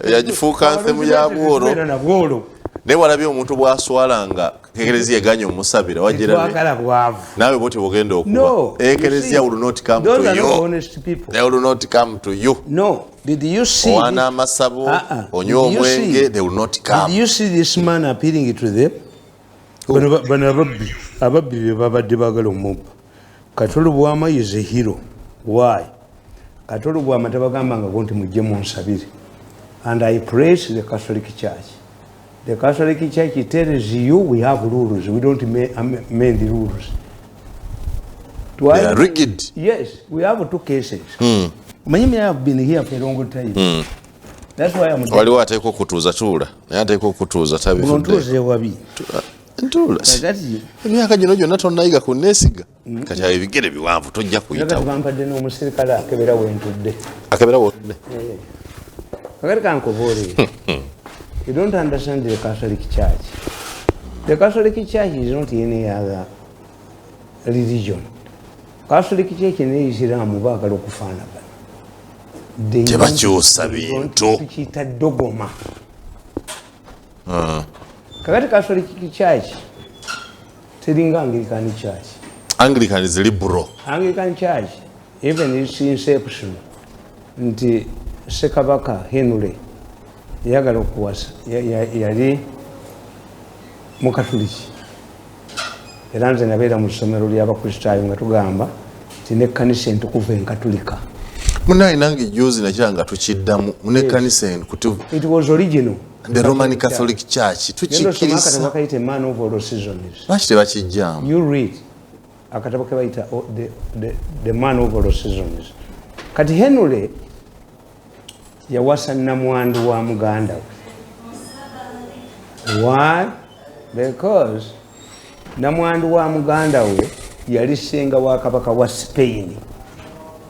yajifuuka nfemu ya bworo naye walabye omuntu bw'aswalanga Ekelezia eganya omusabira wagirabye naawe bw'oti bugenda okuba Ekelezia will not come to you. They will not come to you. No. Did you see owana amasabo onywa omwenge they will not come. Did you see this man appealing to them? Bano ababbi be babadde baagala omubba. Kato Lubwama is a hero. Why? Kato Lubwama tabagambanga nti mujje munsabire. And I praise the Catholic Church. The Catholic Church tells you we have rules. We don't mend the rules. They are rigid. Yes, we have two cases. Many have been here for a long time. That's why I'm wali wateekwa okutuuza tuula naye ateekwa okutuuza tabifudde ntuula emyaka gino gyonna tonnayiga ku neesiga kati awo ebigere biwanvu tojja kuyitawo bampadde n'omusirikale akebera wentudde akebera wotudde kakati kankoboole. You don't understand the Catholic Church. The Catholic Church is not any other religion. Catholic Church ne Islam baagala okufaanagana. Tebakyusa bintu. Tukiyita dogoma. Kakati Catholic Church teringa Anglican Church. Anglican is liberal. Anglican Church, even its inception, nti Sekabaka Henry yagala okuwasa yali mukatuliki era nze nabeera mu ssomero ly'abakristaayo nga tugamba nti n'ekkanisa entukuvu enkatulika munaye nange juzi nakiranga tukiddamu n'ekkanisa entukuvu. It was original. The Roman Catholic Church tukikiriza bakayita man of all seasons. lwaki tebakijjaamu? You read akatabo ke bayita the man of all seasons. Kati Henry yawasa namwandu wa muganda we. Why? Because namwandu wa muganda we yali ssenga wa kabaka wa Spain,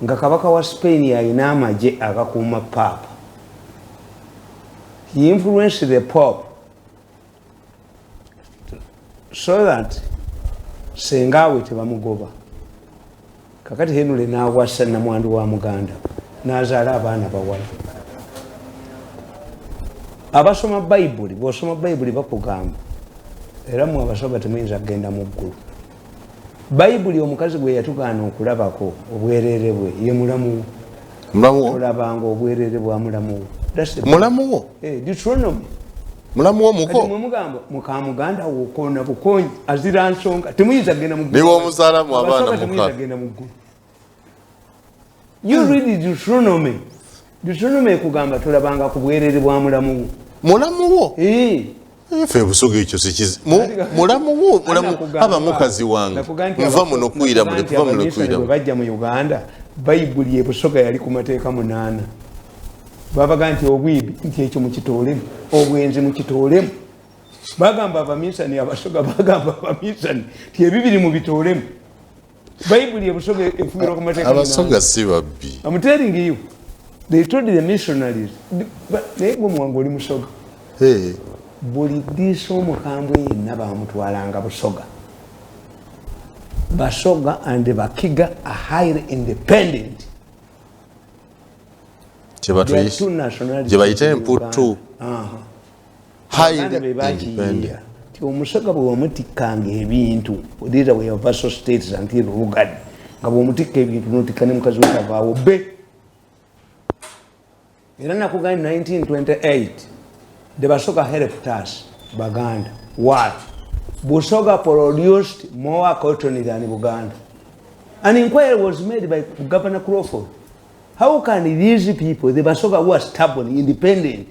nga kabaka wa Spain yalina amagye agakuuma papa. He influenced the Pope so that senga we tebamugoba. Kakati Henry n'awasa namwandu wa muganda n'azaala abaana bawala. Abasoma Bible, bw'osoma Bible bakugamba era mu abasoga temuyinza kugenda mu ggulu. Bible omukazi gwe yatugaana okulabako obwereere bwe ye mulamu olabanga obwereere bwa mulamu mulamu wo Deuteronomy mulamu wo muko mugamba mukamuganda wo okona bukonyi azira nsonga temuyinza kugenda mu ggulu. Niwo omuzaala mu abaana muka. You read Deuteronomy. Deuteronomy ekugamba tulabanga ku bwereere bwa mulamu wo fe busoga ekyo sikizi mulamu wo aba mukazi wange nva muno kwira mule kuva muno kwira bajja mu Uganda Bible ebusoga yali ku mateeka 8 babaga nti obwibi nti ekyo mukitoolemu obwenzi mukitoolemu bagamba abamisani abasoga bagamba abamisani ti ebibiri mu bitoolemu Bible ebusoga efugira ku mateeka abasoga si babbi. I'm telling you. They told the missionaries, but they go Mongoli Musoga. Hey, Boli this omukambwe n'abamutwalanga Busoga. Basoga and the Bakiga are highly independent. Two nationalities. Highly independent. Omusoga bw'omutikanga ebintu. These are your vassal states until Uganda. Nga bw'omutika ebintu n'otikane mukazi w'ekavaawo be. In 1928, the Basoga helped us, Baganda. Why? Busoga produced more cotton than Uganda. An inquiry was made by Governor Crawford. How can these people, the Basoga who are stubborn, independent,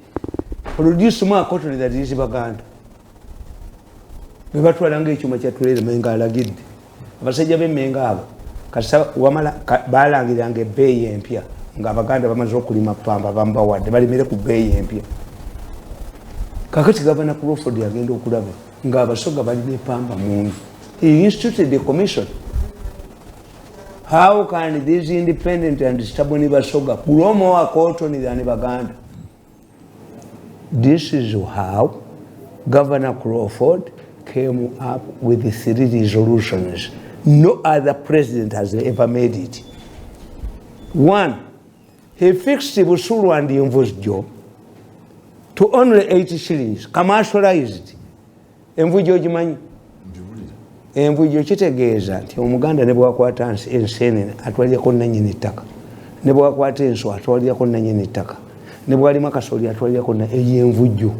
produce more cotton than this Baganda? Bebatwalanga ekyuma kyatulere menga alagidde. Abasajja b'emmenga abo kasa wamala balangiranga ebbeeyi empya. Nga Abaganda bamaze okulima pamba bambawadde balimire ku bbeeyi empya. Kakati Governor Crawford yagenda okulaba nga abasoga balina pamba mungi. He instituted a commission. How can these independent and stubborn Basoga grow more cotton than Baganda? This is how Governor Crawford came up with the 3 resolutions. No other president has ever made it. 1. he fixed Busuru and Envujo to only 80 shillings, commercialized. Envujo jimanyi. Envujo kitegeeza nti Omuganda ne bwakwata ensene atwalyako nannyini ttaka. Ne bwakwata enswa atwalyako nannyini ttaka. Ne bwalima kasooli atwalyako ey'envujo.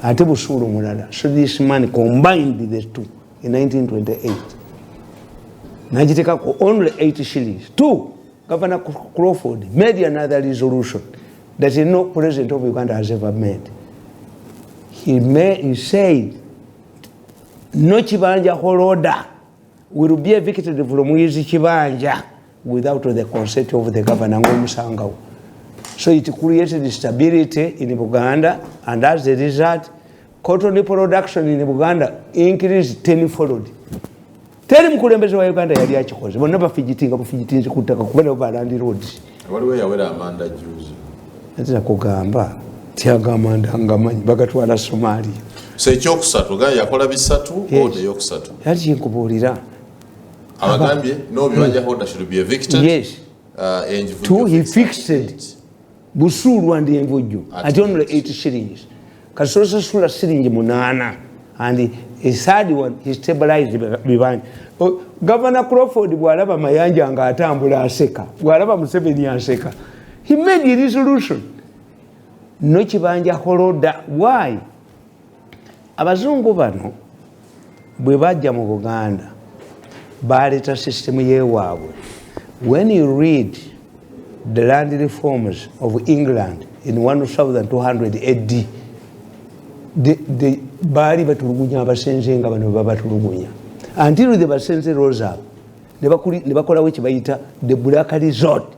Ate Busuru mulala. So this man combined the two in 1928. Najitekako only 80 shillings. Two, Governor Crawford made another resolution that no president of Uganda has ever made. He said, no Chibanja Horoda will be evicted from Wizi Chibanja without the consent of the governor. So it created stability in Uganda, and as a result, cotton production in Uganda increased tenfold. Tell him Kulembeza wa Uganda yali akikoze. Bonna bafijitinga kutaka kubera obalandi roads. Waliwo yawera amanda juzi. Natira kugamba tyagamba ngamanyi bagatwala Somalia. So ekyokusatu ga yakola bisatu ode yokusatu. Yali nkubuulira. Abagambye no bibanja holder should be evicted. Yes. Two, he fixed Busuru and Envujo at only 80 shillings. Kasosa sula shilingi 8 and a third one, he stabilized Bivani. Governor Crawford, bwalaba Mayanja nga atambula aseka, bwalaba Museveni aseka. He made a resolution. No Chibanja Horoda. Why? Abazungu bano bwe bajja mu Buganda baleeta system yewaabwe. When you read the land reforms of England in 1200 AD, the baali batulugunya abasenze nga bano babatulugunya until the basenze rose up ne bakolawo ekibayita the Black Resort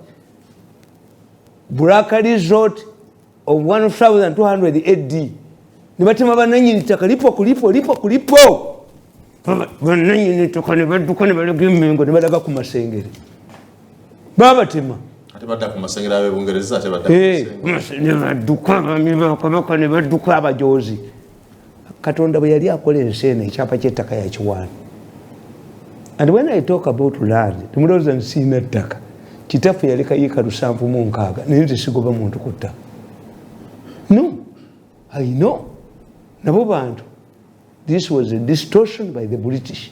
of 1200 AD ne batema bananyini ttaka lipo bananyini ttaka ne badduka ne balaga emmengo ne balaga ku masengere babatema ate badda ku masengere ab'Ebungereza ate badda ne badduka bamibakabaka ne badduka abajoozi. Katonda bwe yali akola ensene ekyapa ky'ettaka yakiwaana. And when I talk about land, tumulowooza nsiina ttaka. Kitaffe yaleka yiika 706 naye tesigoba muntu ku ttaka. No, I know. Nabo bantu. This was a distortion by the British.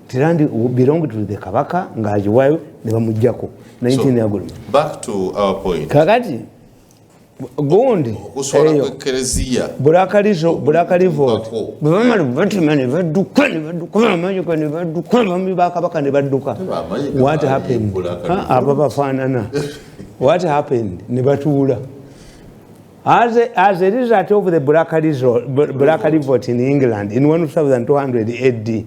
The land belonged to the Kabaka ng'agiwayo ne bamuggyako 19 back to our point. Kakati gondi okuswala ku Ekelezia bulakali vote bamala batima ne badduka bamanyuka ne badduka bami bakabaka ne badduka. What happened? Abo bafaanana. What happened? Ne batuula. As a result of the Blackali vote in England in 1200 AD,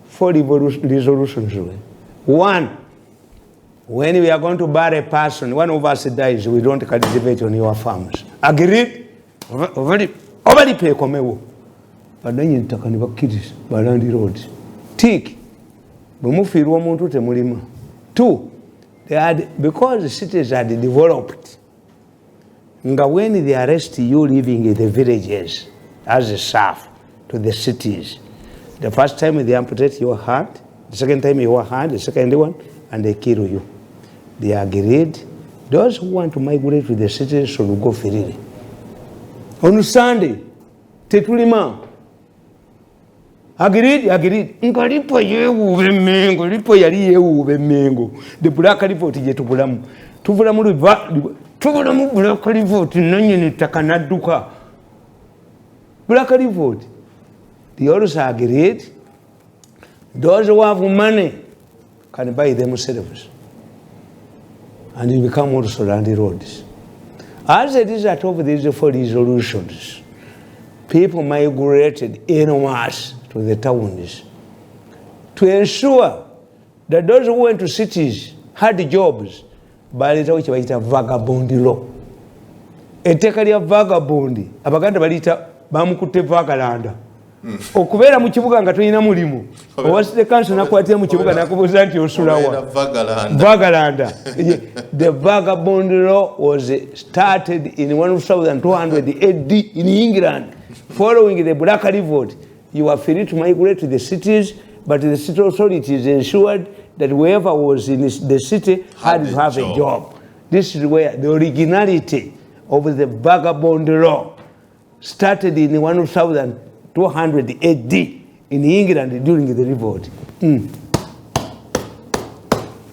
4 resolutions were. One, when we are going to bury a person, one of us dies, we don't cultivate on your farms. Agreed? Already pay komewo. But then you take on the kids, Balandi roads. Tick. Bumufiru omuntu temulima. Two, because the cities had developed. When they arrest you living in the villages as a staff to the cities, the first time they amputate your hand, the second time your hand, the second one, and they kill you. They agreed. Those who want to migrate to the cities should go freely. On Sunday, tetulima. Agreed. Nkalipo yewu bemengo, lipo yali yewu bemengo. The Black Report je tubulamu. Tubulamu Black Report nanyene takanaduka. Black Report. They also agreed. Those who have money can buy themselves. And you become also land roads. As a result of these 4 resolutions, people migrated en masse to the towns to ensure that those who went to cities had jobs. Baleta which baita vagabond law. Etteka lya vagabond abaganda balita bamukutte vagalanda. Okubeera mu kibuga nga tulina mulimu. Owasite kanso nakwatira mu kibuga nakubuuza nti osulawa. Vagalanda. The vagabond law was started in 1200 AD in England. Following the Black Revolt, you were free to migrate to the cities, but the city authorities ensured that whoever was in the city had to have a job. This is where the originality of the vagabond law started in 1200 AD in England during the revolt.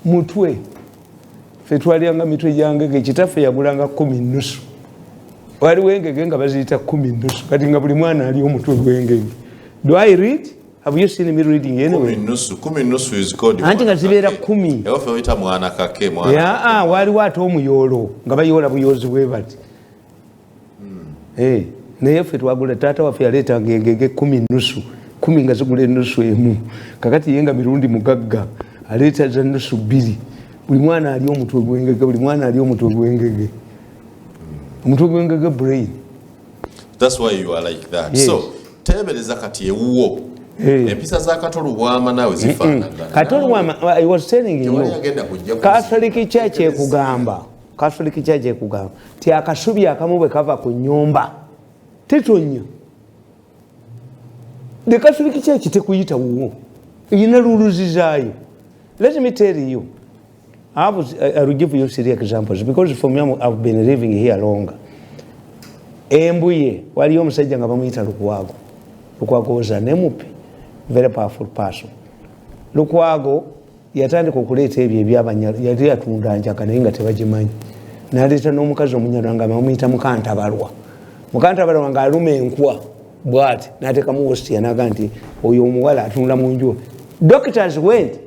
Mutwe fetwalianga mitwe jange kitaffe yagulanga 10 nusu. Waliwo engege nga baziyita 10 nusu kati nga buli mwana ali omutwe gw'engege. Do I read? Have you seen me reading anyway? 10 nusu is called. Anti nga zibeera 10. Ewo fe oyita mwana kake mwana. Ya waliwo ate omuyolo nga bayoola buyozi bwe bati. Naye ffe twagula taata waffe yaleetanga engege 10 nusu. 10 nga zigula enusu emu. Kakati ye nga mirundi mugagga aleeta za nusu 2. Buli mwana ali omutwe gw'engege, buli mwana ali omutwe gw'engege. Omutwe gw'engege brain. That's why you are like that. Yes. So tebereza kati ewuwo. Empisa za Kato Lubwama nawe zifaanagana. Kato Lubwama, I was telling you, Catholic Church ekugamba ti akasubi akamu bwe kava ku nnyumba tetonnya. The Catholic Church tekuyita wuwo, iyina luluzi zaayo. Let me tell you, I will give you serious examples because for me I've been living here longer. Embuye waliyo omusajja nga bamuyita Lukwago. Lukwago was an MUP, very powerful person. Lukwago yatandika okuleeta ebyo ebyabanyala, yali yatunda njaka naye nga tebagimanyi. N'aleeta n'omukazi omunyalwa nga bamuyita Mukantabalwa. Mukantabalwa nga aluma enkwa bw'ati n'ateekamu wositiya n'aga nti oyo omuwala atunda mu nju. Doctors went.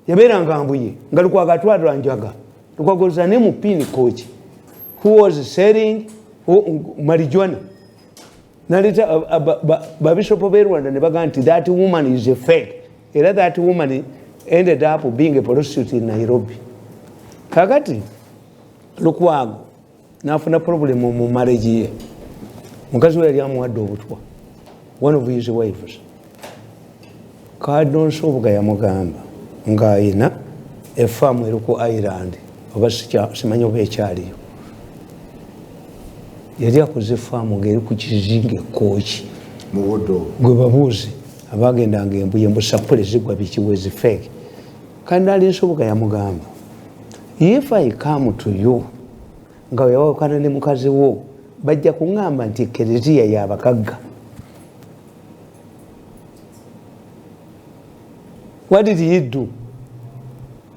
Yabeeranga Mbuye nga Lukwago atwalira njaga. Lukwago was an MUP coach who was selling marijuana. Naleta babishopo b'e Rwanda ne bagamba nti that woman is a fake. Era that woman ended up being a prostitute in Nairobi. Kakati Lukwago n'afuna problem mu marriage ye. Mukazi we yali amuwadde obutwa. One of his wives. Cardinal Nsobuga yamugamba ng'ayina efaamu eri ku Ireland oba simanyi oba ekyaliyo. Yali akoze faamu ng'eri ku kizinga ekooki mu buddo gwe babuuze abagendanga embuye mbusapule zigwa bikiwezi fake. Kandali Nsobuga yamugamba, if I come to you nga wewawukana ne mukazi wo bajja kuŋŋamba nti Ekelezia y'abagagga. What did he do?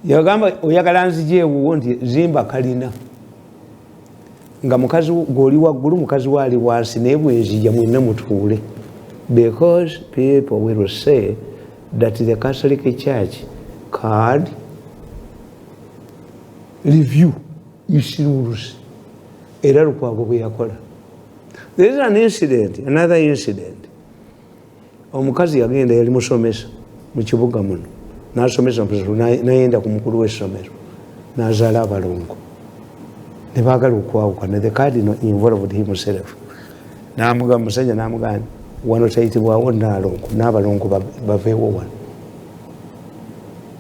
Yagamba oyagala nzije ewuwo nti zimba kalina. Nga mukazi goli waggulu mukazi wali wansi naye bwenzija mwenna mutuule. Because people will say that the Catholic Church card review its rules. Era Lukwago bwe yakola. There is an incident, another incident. Omukazi yagenda yali musomesa mu kibuga muno. N'asomesa n'ayenda ku mukulu w'essomero. N'azaala abalongo. Ne baagala okwawukana. The cardinal involved himself. N'amugamba musajja n'amugamba wano tayitibwawo Nnaalongo n'abalongo baveewo wano.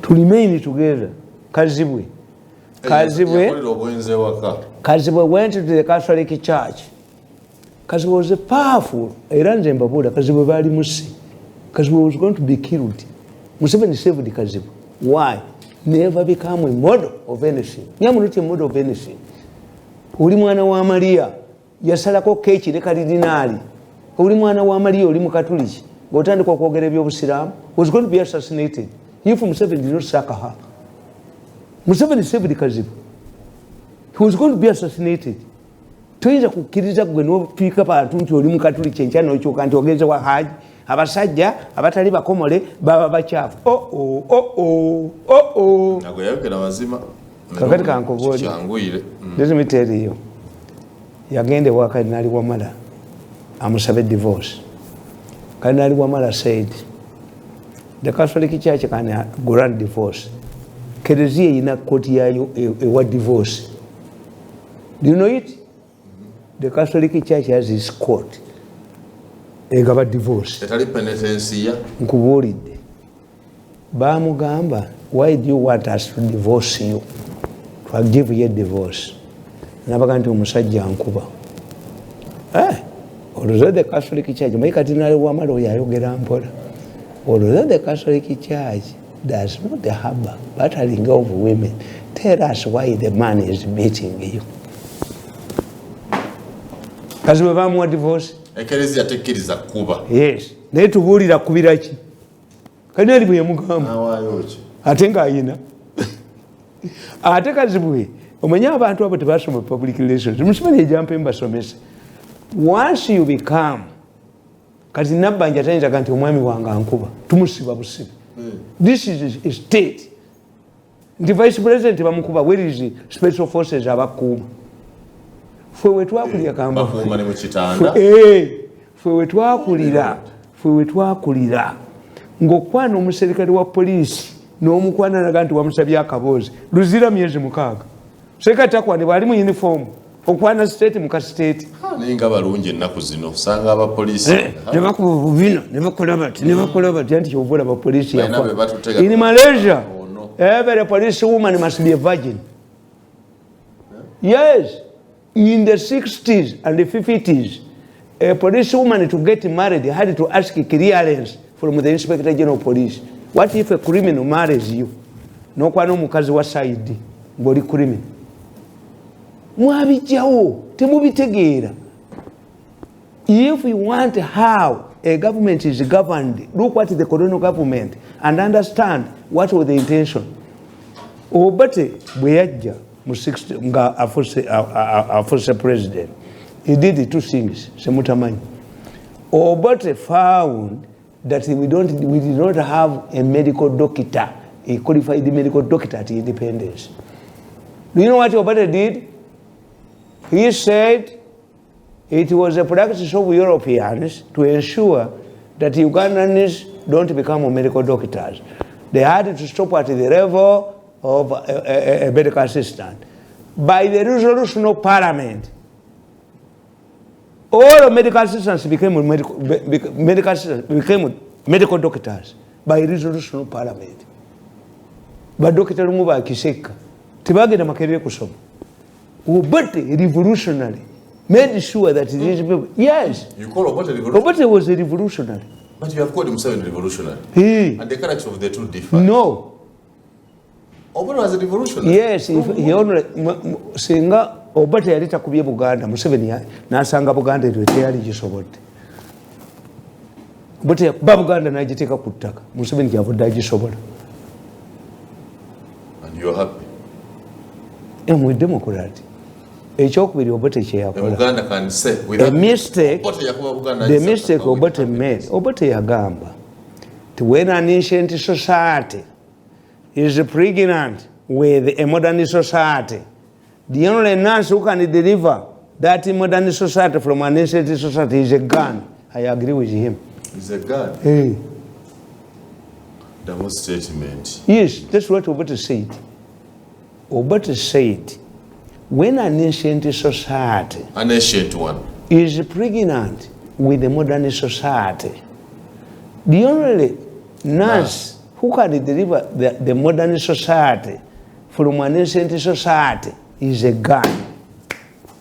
To remain together. Kazibwe went to the Catholic Church. Kazibwe was powerful. Era nze mbabuula Kazibwe baali musi. Kazibwe was going to be killed. Museveni saved Kazibwe. Why? Never become a model of anything. Nyamu not a model of anything. Uli mwana wa Maria yasalako keeki ne kalidinaali. Uli mwana wa Maria oli mukatuliki. Ng'otandika okwogera eby'obusiraamu was going to be assassinated. If Museveni did not sack her. Museveni saved Kazibwe. He was going to be assassinated. Toyinza kukkiriza gwe n'ofiika bantu nti oli mukatuliki enkya n'okyuka nti ogenze wa Haji. Abasajja abatali bakomole baba bakyafu. Nago yayogera mazima. Kakati kankobooli. Let me tell you. Yagende wa Kardinali Wamala amusabe divorce. Kardinali Wamala said the Catholic Church can grant divorce. Ekelezia ina koti yayo ewa divorce. Do you know it? The Catholic Church has its court. Egaba divorce. Etali penitence ya. Nkubuulidde. Baamugamba, why do you want us to divorce you? To give you a divorce. Nabaga nti omusajja nkuba. Although the Catholic Church, my Kardinali Wamala yayogera mpola. Although the Catholic Church does not have battering of women, tell us why the man is beating you. Kazi bwe bamuwa divorce. Ekelezia tekkiriza kuba. Yes. Naye tubuulira kubira ki? Kanyeri bwe yamugamba. Awaayo ki? Ate ng'ayina. Ate kazi bwe omanyi abantu abo tebasoma public relations. Musimanyi ejampa mbasomesa. Once you become kati Nabbanja tayinza nti omwami wange ankuba tumusiba busibe. This is a state. The vice president bamukuba, where is the special forces abakuuma? Fwe wetwakulira kamba. Bakuuma ne mu kitanda. Fwe wetwakulira. Ng'okwana omuserikale wa poliisi n'omukwana naga nti wamusabye akaboozi. Luzira myezi 6. Serikale takwane bali mu uniform. Okwana state muka state. Naye nga balungi ennaku zino sanga abapoliisi. Ne bakuba bubino ne bakola bati anti kyovola abapoliisi yafa. In Malaysia, every police woman must be a virgin. Yes. In the 60s and the 50s, a police woman to get married had to ask clearance from the Inspector General of Police. What if a criminal marries you? No kwano mukazi wa side ngoli criminal. Mwabijjawo temubitegeera. If you want how a government is governed, look at the colonial government and understand what was the intention. Obate bwe yajja mu 60 nga afuse president, he did 2 things semutamanyi. Obate found that we did not have a medical doctor, a qualified medical doctor at independence. Do you know what Obate did? He said it was a practice of Europeans to ensure that Ugandans don't become medical doctors. They had to stop at the level of a medical assistant. By the resolution of Parliament, all medical assistants became medical doctors by resolution of Parliament. But Dr. Muba Kiseka, tibagenda makerere kusoma. But revolutionary made sure that these people, yes. You call Obote revolutionary? Obote was a revolutionary. But you have called himself a revolutionary. And the character of the two differ. No. Obote was a revolutionary? Yes. He only singa Obote yaleta kubye Buganda, Museveni nasanga Buganda teyali gisobodde. Obote yakuba Buganda n'agiteeka ku ttaka, Museveni kyavudde agisobola. And you're happy? I'm a Democrat. Ekyokubiri Obote kyeyakola. Uganda can say the mistake Obote made. Obote yagamba to when an ancient society is pregnant with a modern society, the only nurse who can deliver that modern society from an ancient society is a gun. I agree with him. It's a gun? Hey. Double statement. Yes, that's what Obote said. Obote said, when an ancient society, an ancient one, is pregnant with the modern society, the only nurse who can deliver the modern society from an ancient society is a gun.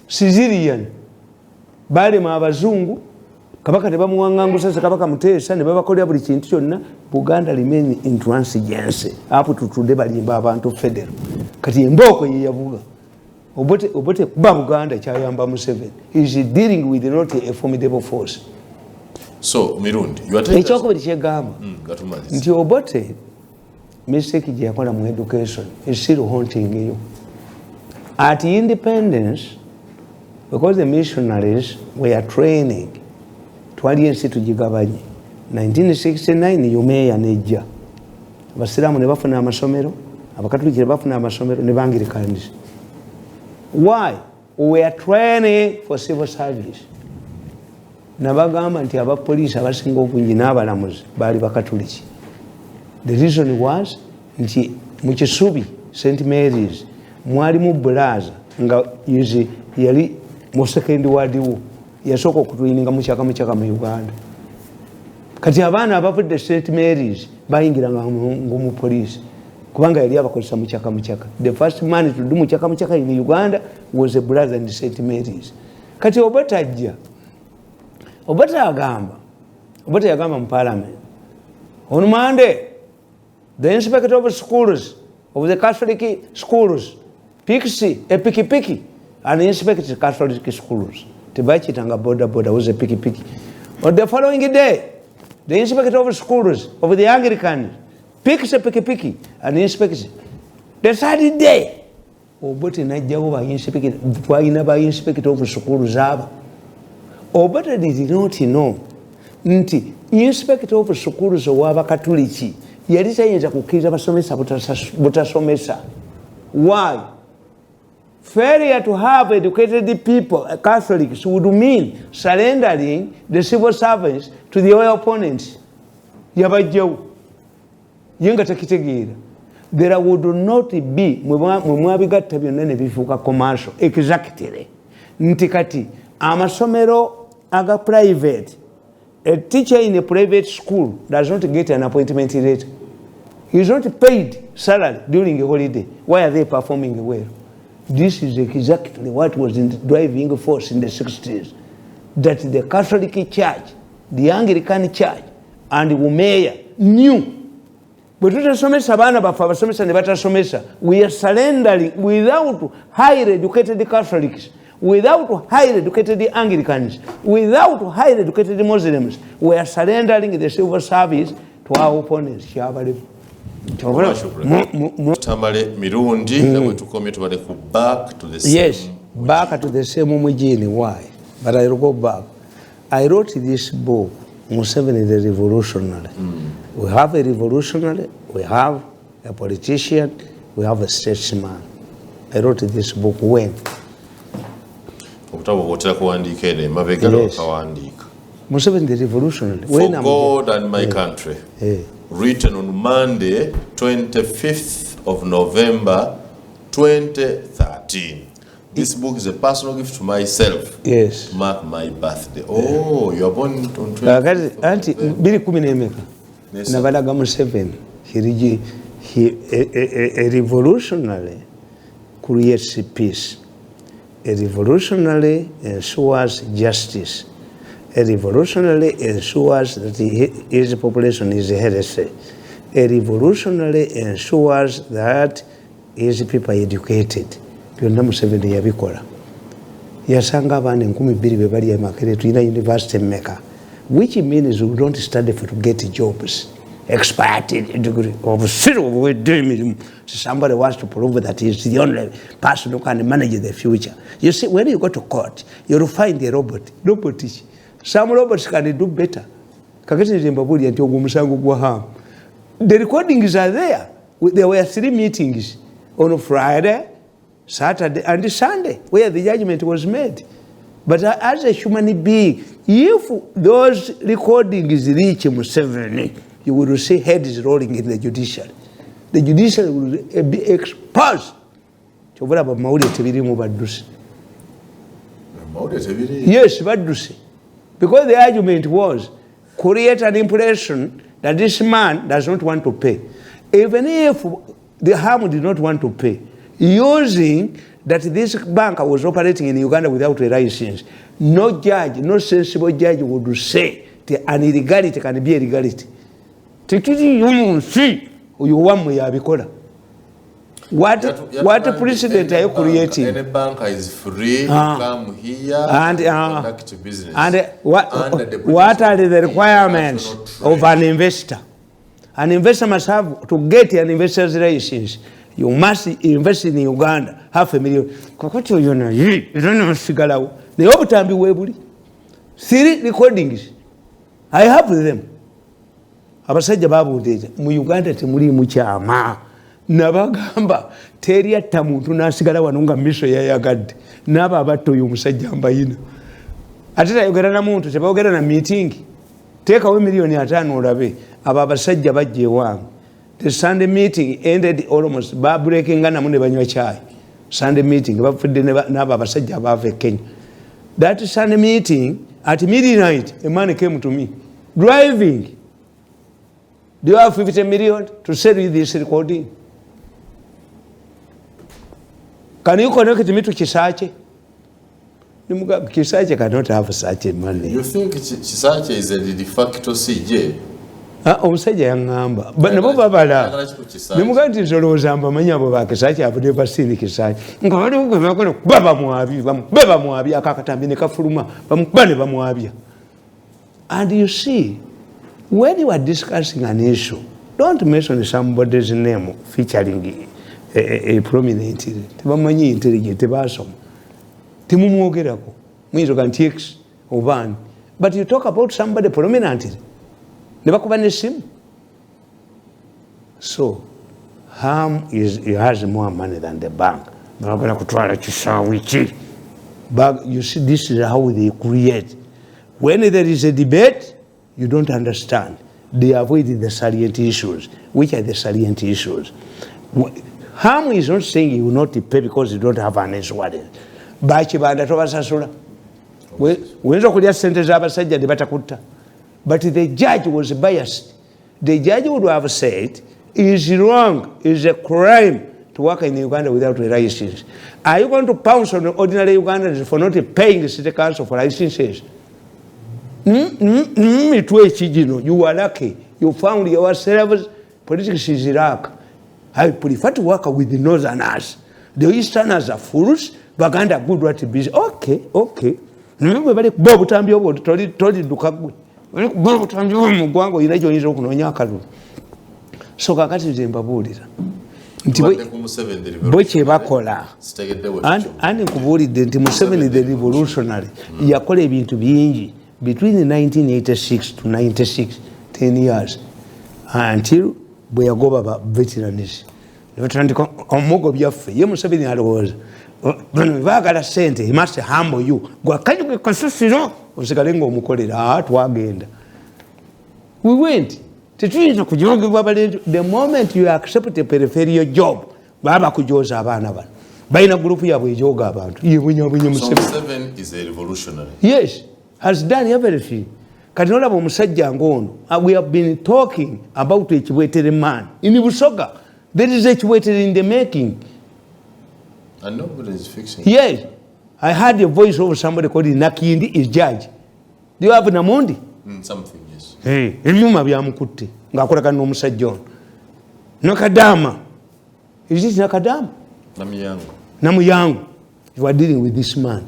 Sicilian. Balema abazungu, kabaka ne bamuwangangusa kabaka muteesa ne babakolera buli kintu kyonna, Buganda remain intransigency. Apo tutude balimba abantu federal. Kati emboko ye yavuga. Obote kuba Buganda kyayamba Museveni. He is dealing with not a formidable force. So Mirundi, you are telling us nti Obote mistake gye yakola mu education is still haunting you. At independence, because the missionaries were training, twali ensi tugigabanye. 1969 yumeya nejja. Abasiraamu ne bafuna amasomero, abakatoliki ne bafuna amasomero ne bangirikanisa. Why? We are training for civil service. Nabagamba nti abapoliisi abasinga obungi n'abalamuzi baali bakatoliki. The reason was nti mu Kisubi St. Mary's mwalimu Bulaza nga yali mu second ward wo yasooka okutwininga mu kyaka mu Uganda. Kati abaana abavudde St. Mary's bayingiranga mu poliisi kubanga yali abakozesa mu kyaka. The first man to do mu kyaka in Uganda was a brother in St. Mary's. Kati Obote ajja. Obote yagamba mu Parliament, on Monday, the inspector of schools of the Catholic schools picks a piki and inspects Catholic schools. Tibachitanga border was a piki. On the following day, the inspector of schools of the Anglican picks a piki and inspects. The third day, Obote Najawa inspected, Twainaba inspector of schools. Obote did not know. Nti inspector of schools waba Katuliki. Yalita yinza kukkiriza basomesa butasomesa. Why? Failure to have educated people, Catholics, would mean surrendering the civil servants to the other opponents. Yabajjawo. Yenga takitegeera. There would not be mwabigatta byonna ne bifuuka commercial exactly. Nti kati amasomero aga private. A teacher in a private school does not get an appointment letter. He is not paid salary during a holiday. Why are they performing well? This is exactly what was in the driving force in the 60s. That the Catholic Church, the Anglican Church, and the Umeya knew. But we are surrendering without highly educated Catholics, without highly educated Anglicans, without highly educated Muslims. We are surrendering the civil service to our opponents. Tamale Mirundi, back to the same. Yes, back to the same Mujini. Why? But I'll go back. I wrote this book, Museveni the Revolutionary. We have a revolutionary, we have a politician, we have a statesman. I wrote this book when? Yes. Museveni the Revolutionary. For God and my country. Written on Monday, 25th of November, 2013. This book is a personal gift to myself. Yes. To mark my birthday. Oh, you are born on 25th. Auntie, Billy Kuminemeka. Nabalaga Museveni. A revolutionary creates peace. A revolutionary ensures justice. A revolutionary ensures that his population is healthy. A revolutionary ensures that his people are educated. Byonna Museveni yabikola. Yasanga abaana 2,000 be bali Makerere tulina university mmeka. Which means we don't study to get jobs. Expert degree of somebody wants to prove that he's the only person who can manage the future. You see, when you go to court, you'll find a robot. Robotish. Some robots can do better. The recordings are there. There were 3 meetings on Friday, Saturday, and Sunday where the judgment was made. But as a human being, if those recordings reach Museveni, you will see heads rolling in the judicial. The judicial will be exposed. Yes, Badusi. Because the argument was create an impression that this man does not want to pay. Even if the harm did not want to pay, using that this bank was operating in Uganda without a license, no judge, no sensible judge would say an illegality can be a legality. What precedent are you creating? Any banker is free to come here and conduct business. And what are the requirements of an investor? An investor must have, to get an investor's license, you must invest in Uganda, $500,000. 3 recordings. I have them. Abasajja babuuteeza mu Uganda temuli mukyama. Nabagamba teri atta muntu n'asigala wano nga miso yayagadde. N'abo abatta oyo omusajja mbayina. Ate tayogera na muntu, tebayogera na meeting. Teekawo $5,000,000 olabe. Abo abasajja bajja ewange. The Sunday meeting ended almost breaking namu ne banywa chai. Sunday meeting bafudde n'abo abasajja abaava e Kenya. That Sunday meeting at midnight a man came to me driving. Do you have 50 million to sell you this recording? Can you connect me to Chisache? Chisache cannot have such money. You think Chisache is a de facto CJ? omusajja yaŋŋamba nabo babala nemugaa nti nsolowooza mbamanyi abo bakisaki avudde basiini kisaki nga baliwo gwe bakola be bamwabya akakatambi ne kafuluma bamukuba ne bamwabya. And you see, when you are discussing an issue, don't mention somebody's name featuring a prominent. Tebamanyi intelligent, tebasoma. Timumwogerako. Muyinza oga nti X obaani. But you talk about somebody prominently. Nebakuba n'essimu. So, Ham has more money than the bank. Bagala kutwala kisaawe ki. You see, this is how they create. When there is a debate, you don't understand. They avoid the salient issues. Which are the salient issues? Ham is not saying he will not pay because you don't have an answer. Bachibanda tobasasula. Wenza kulya sente z'abasajja ne batakutta. But the judge was biased. The judge would have said, it is wrong, it is a crime to work in Uganda without a license. Are you going to pounce on ordinary Ugandans for not paying the city council for licenses? You are lucky. You found yourselves, politics is Iraq. I prefer to work with the northerners. The easterners are fools. Baganda good what to be. Okay. Remember, very Bob Tambio told Dukagu. Bob Tambio Mugwango, Irajo Kunonyakaru. So Kakati Zimbabwe. Boche bakola. And Kuburi, the Museveni, the revolutionary. Yakole being to be between 1986 to 96, 10 years, until we are go about veterans. Omogo Biaffe, you must have been otherwise. When we got a cent, he must humble you. Can you get consistent? We went. The moment you accept a peripheral job, Baba Kujosa Abanaban. By a group you have a yoga about. So 7 is a revolutionary. Yes. Has done everything. Kanola Musajja Ngono. We have been talking about a Chiwetere man. In Busoga, there is a Chiwetere in the making. And nobody is fixing it. Yes. I heard a voice of somebody called Nakindi is judge. Do you have Namundi? Something, yes. Hey, Ebyuma byamukutte. Ng'akolaka n'omusajja. Nakadama. Is it Nakadama? Namuyango. You are dealing with this man.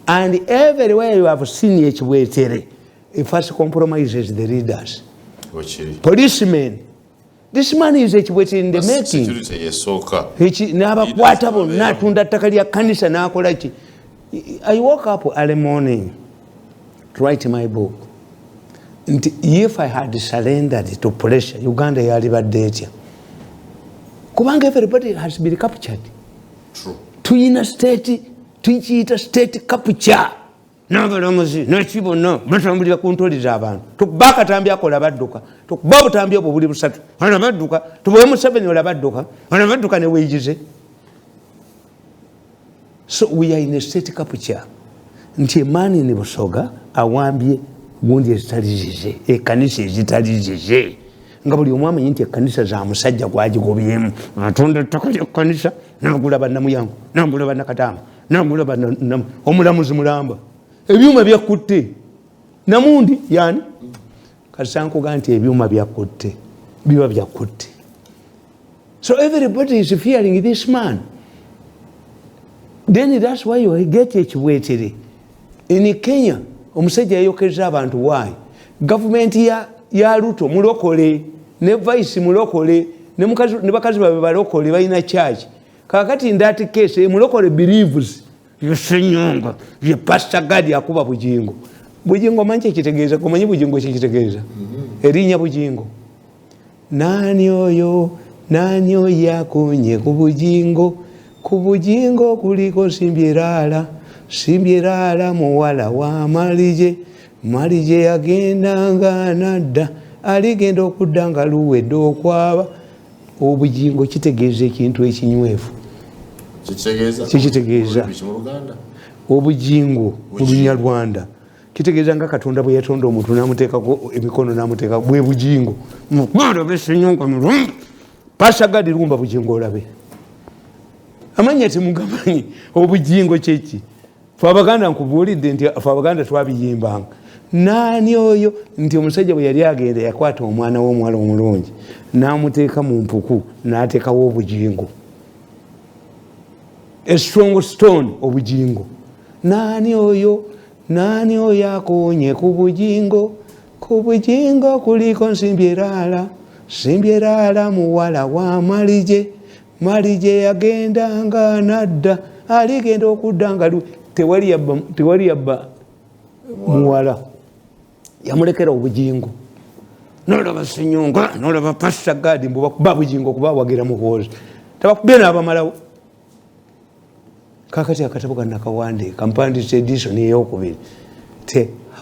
And everywhere you have seen Chiwetere, it first compromises the leaders. Policemen. This man is Chiwetere in the making. I woke up early morning to write my book. And if I had surrendered to pressure, Uganda yalibadde. Kubanga everybody has been captured. True. To in a state. Tuichita state capture. Nabalamuzi, no, batambulira ku ntoli z'abantu. Tukubaka tambi akola badduka. Tukubabu tambi obwo buli busatu. Ana badduka, tuboye Museveni ola badduka. Ana badduka ne weeyize. So we are in a state capture. Nti emani ne Busoga awambye gundi ezitalizize, ekkanisa ezitalizize. Nga buli omu amanyi nti ekkanisa za musajja gwagigobyemu. Atonda ettaka ly'ekkanisa n'agula bannamuyango, n'agula bannakatamba. Nagula omulamuzi mulamba ebyuma byakutte Namundi yani kasankuga nti ebyuma byakutte biba byakutte. So everybody is fearing this man. Then that's why you get a Chiwetere. In Kenya omusajja yayokeza abantu why government ya Ruto mulokole ne vice mulokole ne bakazi babe balokole balina charge. Kakati in that case, mulokole believes you senyonga, you pastor God yakuba bujingo. Bujingo manche kitegeeza, kumanyi bujingo kitegeeza. Erinya bujingo. Nani oyo yakonye ku bujingo kuliko simbyerala muwala wa Malije yagendanga nadda, aligenda okuddanga luwedde okwaba. Obujingo kitegeeza ekintu ekinywevu. Kitegeeza obujingo mu Lunyarwanda kitegeeza nga Katonda bwe yatonda omuntu n'amuteekako emikono n'amuteeka bwe bujingo. Muganda besenyonga mulumba Pastor Gadi lumba bujingo olabe. Amanya temugamanyi obujingo kyeki. Fe Abaganda nkubuulidde nti fe Abaganda twabiyimbanga. nani oyo nti omusajja bwe yali agenda yakwata omwana w'omuwala omulungi n'amuteeka mu mpuku n'ateekawo obujingo, a strong stone, obujingo. Nani oyo akonye ku bujingo kuliko nsimbyerala muwala wa Malije yagendanga nadda aligenda okudda nga tewali yabba muwala, yamulekera obujingo. Nolaba Senyonga nolaba Pastor Gadi mbu bakuba bujingo kuba wagira muhoozi tabakubye n'abamalawo. Kakati akatabo kana kawandiika mpandise edition ey'okubiri.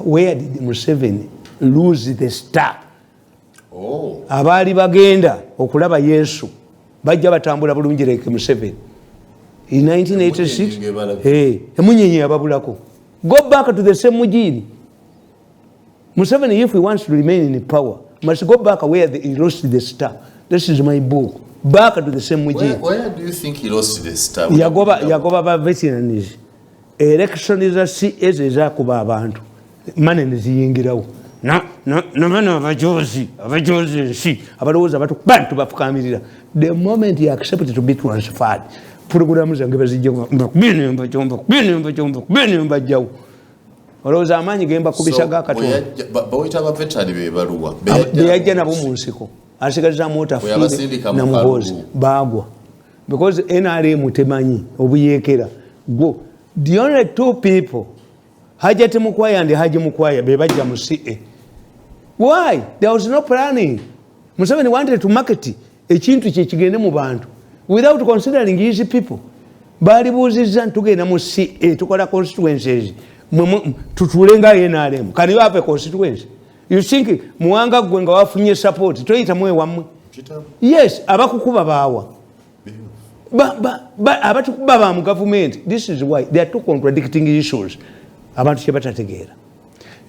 Where did Museveni lose the star? Abaali bagenda okulaba Yesu bajja batambula bulungi like Museveni in 1986 emunyenye yababulako. Go back to the same mujini. Museveni, if he wants to remain in power, must go back where he lost the star. This is my book. Back to the same mujini. Where do you think he lost the star? Yagoba ba veterans. Election is a CS ezakuba abantu. Mane niziyingirawo. Bano abajozi nsi abalowooza bantu bafukamirira. The moment he accepted to be transferred, programu zange bazijja mbajjawo. Olowooza amaanyi gemba kubisa ga Katonda. Bawita abaveterani be baluwa. Beyajja nabo mu nsiko. Asigaza mota na muhoozi bagwa. Because NRM temanyi obuyeekera. Go. The only two people, Hajati Mukwaya and Haji Mukwaya, bebajja mu CA. Why? There was no planning. Museveni wanted to market ekintu kye kigende mu bantu without considering easy people. Balibuuzizza ntugenda mu CA tukola constituencies. Tutulenga NRM. Can you have a constituency? You think muwanga gwe nga wafunye support toyita mwe wamwe? Yes, abakukuba baawa. Abatukuba ba mu government. This is why there are two contradicting issues. Abantu kye batategeera.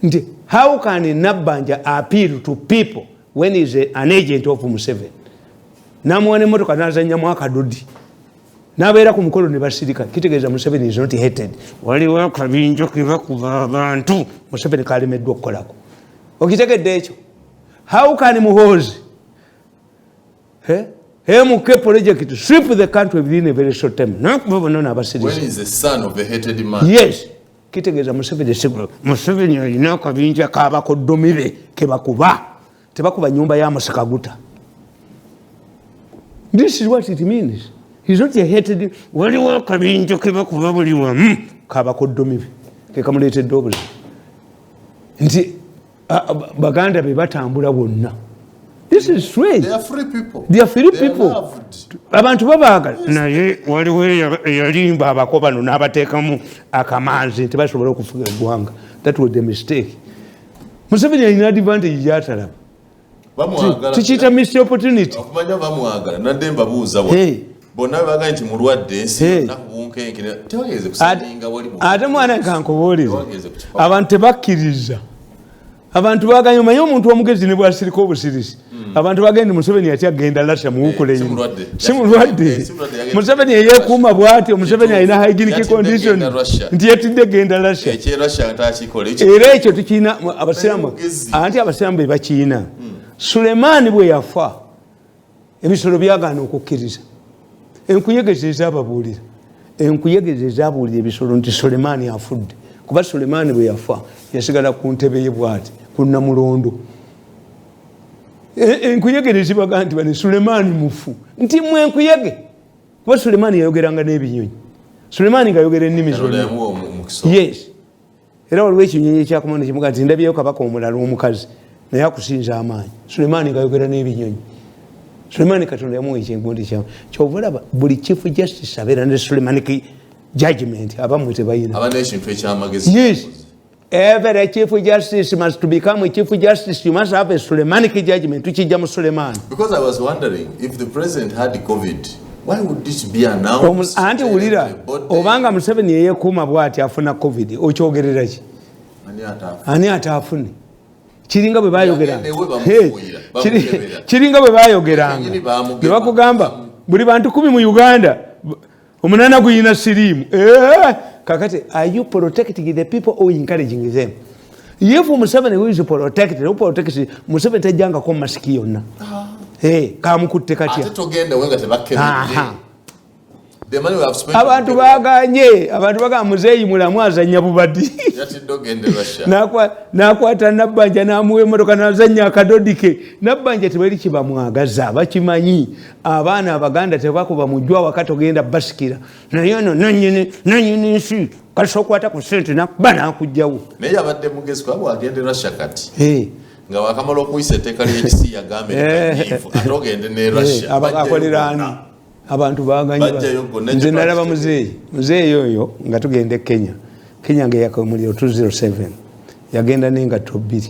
Nti how can Nabbanja appeal to people when he is an agent of Museveni? Namuwane motoka nazannyamu akadodi. Nabeera ku mukolo ne basirika kitegeeza Museveni is not hated. Waliwo akabinjo ke bakuba abantu. Museveni kalemeddwa okukolako. Okitegedde ekyo. How can Muhoozi MK project to sweep the country within a very short time? When is the son of a hated man? Yes. Kitegeeza Museveni siguro. Museveni alina akabinja k'abakoddomi ke bakuba. Tebakuba nyumba ya Musakaguta. This is what it means. He's not a hated. Waliwo akabinja ke bakuba buli wamu k'abakoddomi ke kamuleetedde obuzi. Nti Baganda be batambula bonna. This is strange. They are free people. They are free people. Abantu babaagala. Naye waliwo eyalimba abakobano n'abateekamu akamanzi tebasobola okufuga eggwanga. That was the mistake. Museveni alina advantage gy'atalaba. Bamwagala. Tukiyita missed opportunity. Okumanya bamwagala nadde mbabuuza wa. Bonna baagala nti mulwadde ensi nakubunkenkene tewageze kusaninga wali mu. Ate mwana kankubuulire. Abantu tebakkiriza. Abantu baganye omanyi omuntu omugezi ne bwasirika obusirisi. Abantu bagende Museveni yatya genda Russia muwukule nnyo. Simulwadde. Museveni yeekuuma bw'ati Museveni alina hygienic condition nti yatidde genda Russia. Era ekyo tukirina abasiraamu anti abasiraamu be bakiina. Sulemaani bwe yafa ebisolo byagaana okukkiriza. Enkuyegezi ezaababuulira. Enkuyegezi ezaabuulira ebisolo nti Sulemaani afudde. Kuba Sulemaani bwe yafa yasigala ku ntebe ye bw'ati ku Namulondo. Enkuyege zibaga nti bane Sulemaani mufu. Nti mwe enkuyege. Kuba Sulemaani yayogeranga n'ebinyonyi. Sulemaani ngayogera ennimi zonna. Yes. Era waliwo ekinyonyi ekyakomanda kimuga nti ndabyeyo kabaka omulala omukazi naye akusinza amaanyi. Sulemaani ngayogera n'ebinyonyi. Sulemaani Katonda yamuwa ekyengundi kyawe. Kyova olaba buli chief justice abeera ne Sulemaani judgment abamwe tebayina. Abanekintu ekyamagezi. Yes. Every chief justice must to become a chief justice. You must have a Suleimanic judgment. Because I was wondering if the president had COVID, why would this be announced? Anti ulira obanga Museveni yekuuma bwati afuna COVID okyogerera ki? Ani atafuni? Kiringa bwe bayogera. Kiringa bwe bayogeranga. Ne bakugamba buli bantu 10 mu Uganda omunana guyina sirimu. Kakati, are you protecting the people or encouraging them? If Museveni who is protected, who protects Museveni tajanga ko masiki yonna. Kamukutte kati. Ate togenda wenga tebakebedde. The money we have spent. Abantu baga muzeeyi mulamu azanya bubadi. Yati dogende Russia. Nakwata Nabbanja namuwe emotoka nazanya akadodike. Nabbanja tebali kibamwagaza bakimanyi. Abaana abaganda tebakuba mujwa wakati ogenda basikira. Nayono nanyini nsi kasokwata ku sente nakubana akujjawo. Naye abadde mugezi kwa bwagende Russia kati. Nga wakamala okuyisa etteeka ly'ekisi yagambe atogende ne Russia. Abakoleraani. Abantu baganye nze nalaba muzeeyi oyo nga tugende Kenya nga yakamuliro 207 yagenda n'engatto 2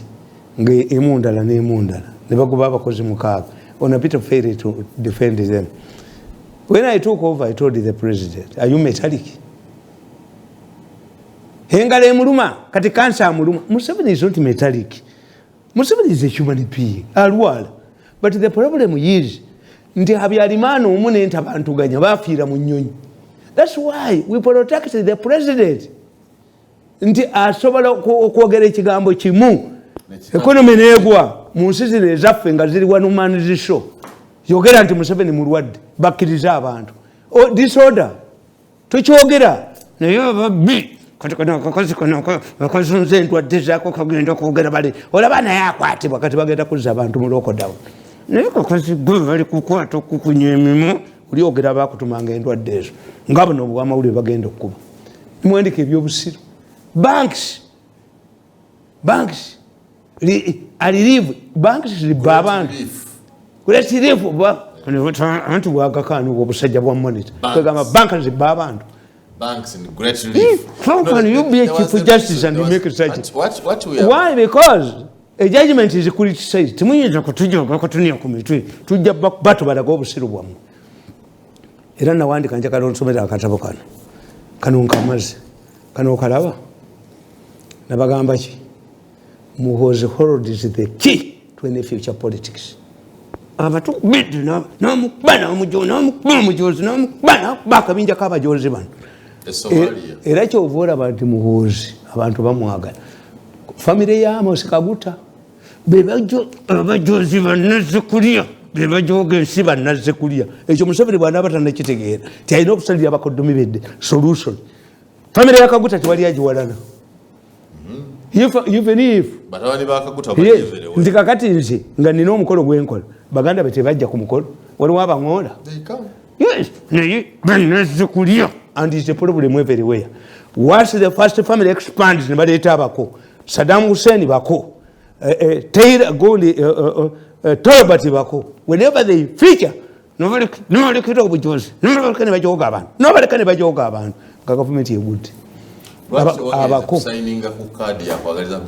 nga emundala n'emundala ne bagoba abakozi 6 on a bit of failure to defend them. When I took over, I told the president, are you metallic? Hengale emuluma kati kansa amuluma. Museveni is not metallic. Museveni is a human being alwala, but the problem is nti Habyarimana omune nti abantu ganya bafiira mu nnyonyi. That's why we protect the president. Nti asobola okwogera ekigambo kimu economy neegwa mu nsi zino ezaffe nga ziri wano manizisho yogera nti Museveni mulwadde bakkiriza abantu disorder tukyogera naye ababbi kakozunze entwadde zaako kagenda kwogera bali olaba naye akwatibwa kati bagenda kuzza abantu mu lockdown. Naye kakozi gwe bali kukwata okukunya emimo olyogera baakutumanga endwadde ezo nga buno obwamawulire bagenda okkuba nimwendika ebyobusiru banks libba abantu kuletirifu anti bwagakaani obusajja bwa monitor kwegamba banka zibba abantu. How can you be a chief justice and make such? Why? Because a judgment is criticized. Timuyinza kutujoga kutunia ku mitwe tujja batu balaga obusiru bwamu. Era nawandika nja kano nsomera akatabo kano nkamaze kano kalaba nabagamba ki Muhoozi Harold is the key to any future politics. Abatu bidde namukubana omujozi namukubana bakabinja kabajozi bano. Era kyovoola bantu Muhoozi abantu bamwagala. Family ya Amos Kaguta bebajo abajozi banazze kulya bebajoga ensi banazze kulya ekyo Museveni bwana batana kitegeera ti alina okusalira abakoddomi bedde solution. Family ya Kaguta tewali agiwalana. Even if batawali bakaguta bajevere nti kakati nze nga nina omukolo gwenkola baganda bete bajja ku mukolo waliwo abangola. Yes, naye banazze kulya and is a problem everywhere. Once the first family expands ne baleeta abako Saddam Hussein bako Taylor Gondi Tolbert bako whenever they feature nobody kito obujozi nobody kane bajoga abantu ka government yebuti abako signinga ku card ya kwagaliza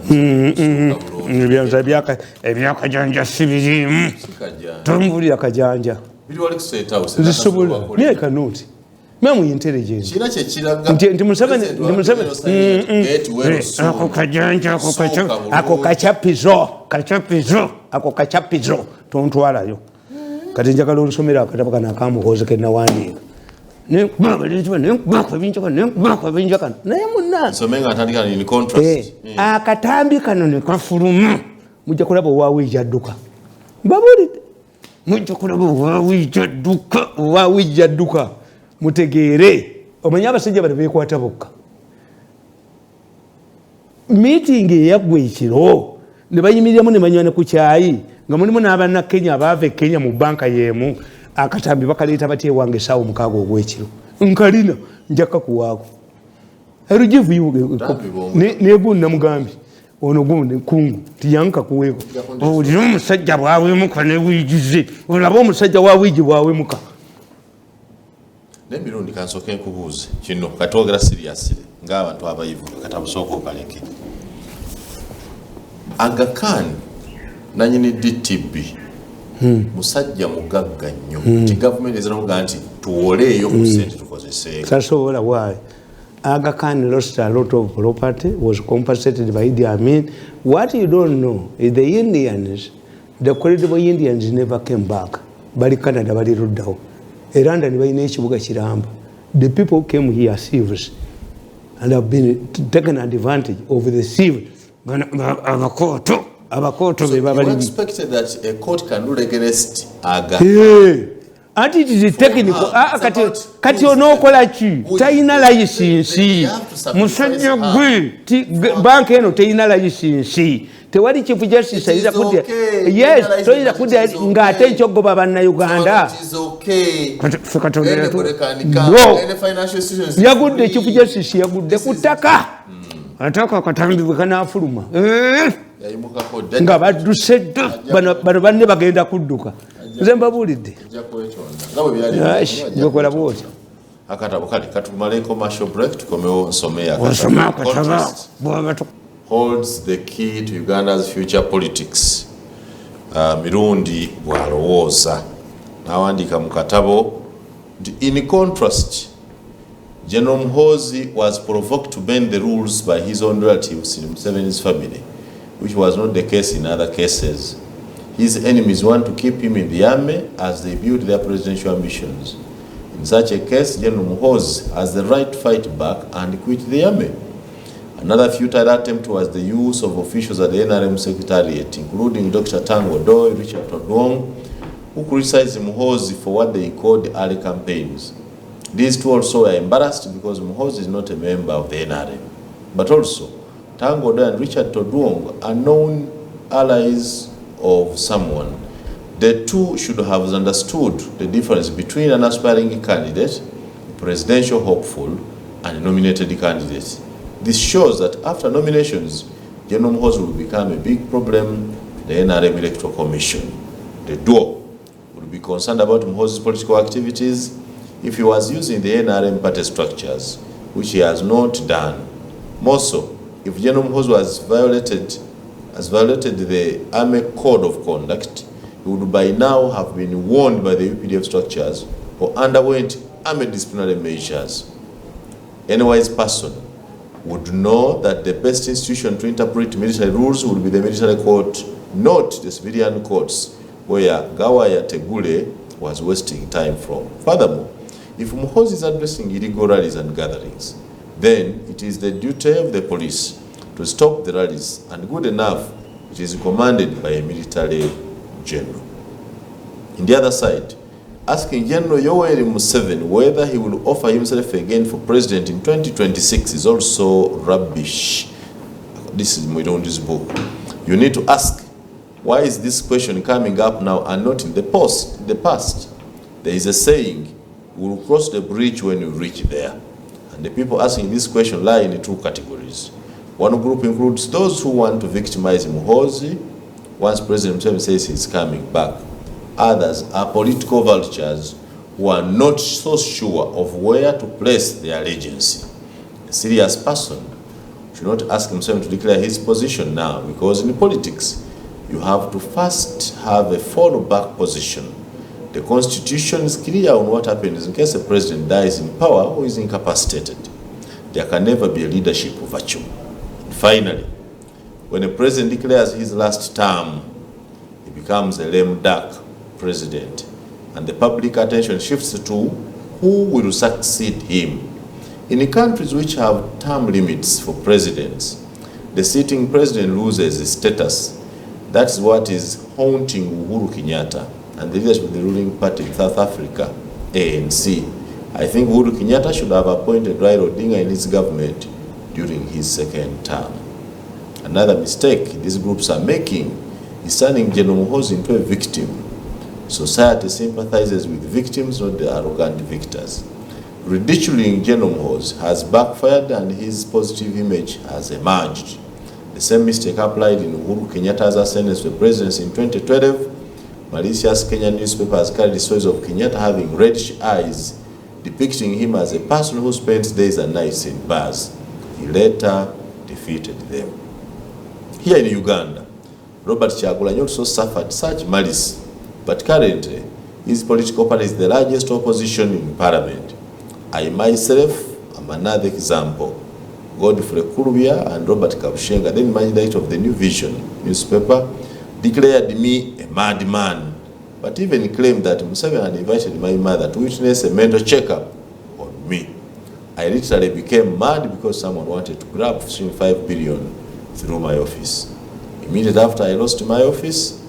ebyaka janja sibirimu tumvulira kajanja bili wali state house zisobula ne kanoti memu intelligence kira kye kiraga nti Museveni ako kachapizo tontwalayo kati njagala olusomera akatabo kana akamuhoozi ke nawandiika naye munnansomenga atandika ni contrast akatambi kano ne kafuluma mujja kulaba owawiija adduka mbabulidde mujja kulaba owawiija adduka mutegeere omanya abasajja bano beekwata bokka meeting eyaggwa ekiro ne bayimiriramu ne banywana ku kyayi nga mulimu n'abannakenya abaava ekenya mu banka y'emu akatambi bakaleeta batya ewange essaawa 6 ogw'ekiro nkalina njakka kuwaako erujivu negundi namugambye ono gundi kungu tiyanka kuweeko olina omusajja bwawemuka newiigize olaba omusajja wawiigi bwawemuka. Nemirundi kansoke nkubuuze kino katwogera seriously ng'abantu abayivu katabusooka okaleke Aga Khan nanyini DTB musajja mugagga nnyo ti government eziramuga nti tuwoleeyo ku sente tukozeseeko tasobola why Aga Khan lost a lot of property, was compensated by Idi Amin. What you don't know is the Indians, the credible Indians never came back. Bali Canada bali ruddawo eranda ne balina ekibuga kiramba. The people came here thieves and have been taken advantage of the thieves abakooto be babali. You expected that a court can rule against Aga. Anti it is technical. Kati onokola ki? Tayina license. Musajja gwe bank eno tayina license. Tewali chief justice ayira kudya. Yes, toyira kudya ngate ekyogoba banna Uganda. It is okay. Fekatolera tu. Any financial institutions. Yagudde chief justice yagudde kutaka. Ataka akatambibwe kanafuluma. Nga badduse dda bano banne bagenda kudduka. Nze mbabulidde. Ndokola bwoti. Akatabo kali katumale commercial break tukomewo nsome ya katabo. Holds the key to Uganda's future politics. Mirundi bwalowooza n'awandiika mu katabo. In contrast, General Muhoozi was provoked to bend the rules by his own relatives in Museveni's family, which was not the case in other cases. His enemies want to keep him in the army as they build their presidential ambitions. In such a case, General Muhoozi has the right to fight back and quit the army. Another futile attempt was the use of officials at the NRM Secretariat, including Dr. Tango Doi, Richard Todwong, who criticized Muhoozi for what they called early campaigns. These two also are embarrassed because Muhoozi is not a member of the NRM. But also, Tango Doi and Richard Todwong are known allies of someone. The two should have understood the difference between an aspiring candidate, a presidential hopeful, and a nominated candidate. This shows that after nominations, General Muhoozi will become a big problem to the NRM Electoral Commission. The duo would be concerned about Muhoozi's political activities if he was using the NRM party structures, which he has not done. More so, if General Muhoozi has violated the Army Code of Conduct, he would by now have been warned by the UPDF structures or underwent army disciplinary measures. Any wise person would know that the best institution to interpret military rules would be the military court, not the civilian courts, where Gawaya Tegule was wasting time from. Furthermore, if Muhoozi is addressing illegal rallies and gatherings, then it is the duty of the police to stop the rallies, and good enough, it is commanded by a military general. On the other side, asking General Yoweri Museveni whether he will offer himself again for president in 2026 is also rubbish. This is Mirundi's book. You need to ask, why is this question coming up now and not in the past? There is a saying, we will cross the bridge when we reach there. And the people asking this question lie in two categories. One group includes those who want to victimize Muhoozi once President Museveni says he's coming back. Others are political vultures who are not so sure of where to place their allegiance. A serious person should not ask himself to declare his position now, because in politics, you have to first have a fallback position. The Constitution is clear on what happens in case a president dies in power or is incapacitated. There can never be a leadership virtue. And finally, when a president declares his last term, he becomes a lame duck president, and the public attention shifts to who will succeed him. In countries which have term limits for presidents, the sitting president loses his status. That's what is haunting Uhuru Kenyatta and the leadership of the ruling party in South Africa, ANC. I think Uhuru Kenyatta should have appointed Raila Odinga in his government during his second term. Another mistake these groups are making is turning General Muhoozi into a victim. Society sympathizes with victims, not the arrogant victors. Ridiculing General Muhoozi has backfired and his positive image has emerged. The same mistake applied in Uhuru Kenyatta's ascendance to the presidency in 2012. Malicious Kenyan newspapers carried stories of Kenyatta having reddish eyes, depicting him as a person who spends days and nights in bars. He later defeated them. Here in Uganda, Robert Kyagulanyi also suffered such malice, but currently, his political party is the largest opposition in parliament. I myself am another example. Godfrey Kurubia and Robert Kabushenga, then managing editor of the New Vision newspaper, declared me a madman, but even claimed that Museveni had invited my mother to witness a mental checkup on me. I literally became mad because someone wanted to grab 5 billion through my office. Immediately after I lost my office,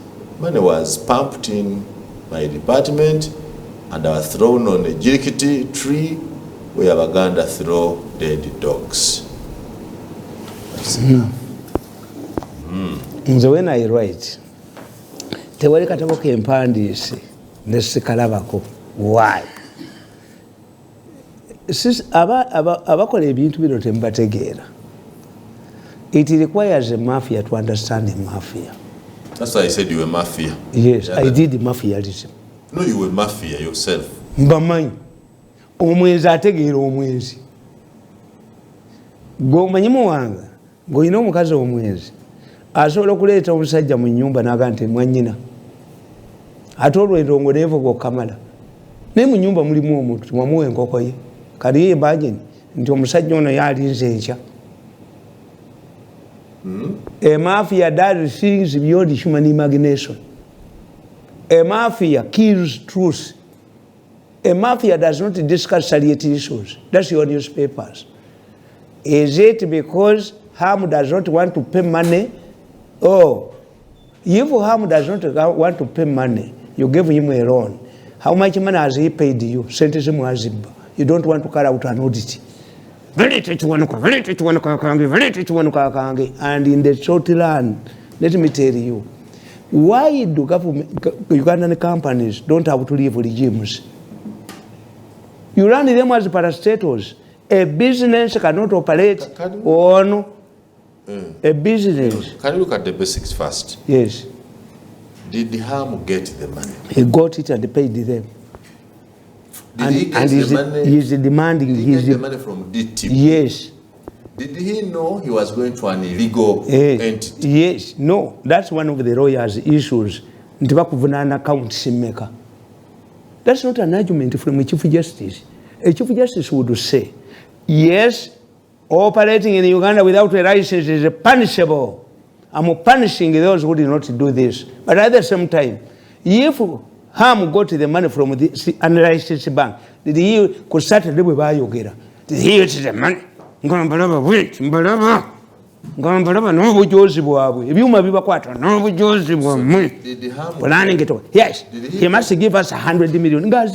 money was pumped in my department and I was thrown on a jirikiti tree where Baganda throw dead dogs. So when I write, tewali katabo kempandise nesikalabako. Why? Abakola ebintu bino tembategeera. It requires a mafia to understand a mafia. That's why I said you were mafia. Yes, I did mafiaism. No, you were mafia yourself. Mbamanyi. Omwenzi ategeera omwenzi. Gomanyi muwanga. Goyina omukazi omwenzi. Asobola okuleeta omusajja mu nnyumba n'agamba nti mwanyina. Ate olw'endongo neevo gwokamala. Naye mu nnyumba mulimu omuntu tiwamuwa enkoko ye. Kali ye imagine nti omusajja ono yalinze enkya. A mafia does things beyond human imagination. A mafia kills truth. A mafia does not discuss salient issues. That's your newspapers. Is it because Ham does not want to pay money? Oh, if Ham does not want to pay money, you give him a loan. How much money has he paid you? You don't want to carry out an audit. And in the short run, let me tell you, why do Ugandan companies don't have to leave regimes? You run them as parastatals. A business cannot operate on a business. Can you look at the basics first? Yes. Did Ham get the money? He got it and paid them. Did he get the money? He's demanding. Did he get the money from DTP? Yes. Did he know he was going to an illegal entity? Yes. No. That's one of the lawyers' issues. That's not an argument from a Chief Justice. A Chief Justice would say, yes, operating in Uganda without a license is punishable. I'm punishing those who did not do this. But at the same time, if Ham got the money from the unlicensed bank, did he could start to live with Bayogera? Did he use the money? Yes, he must give us 100 million. Did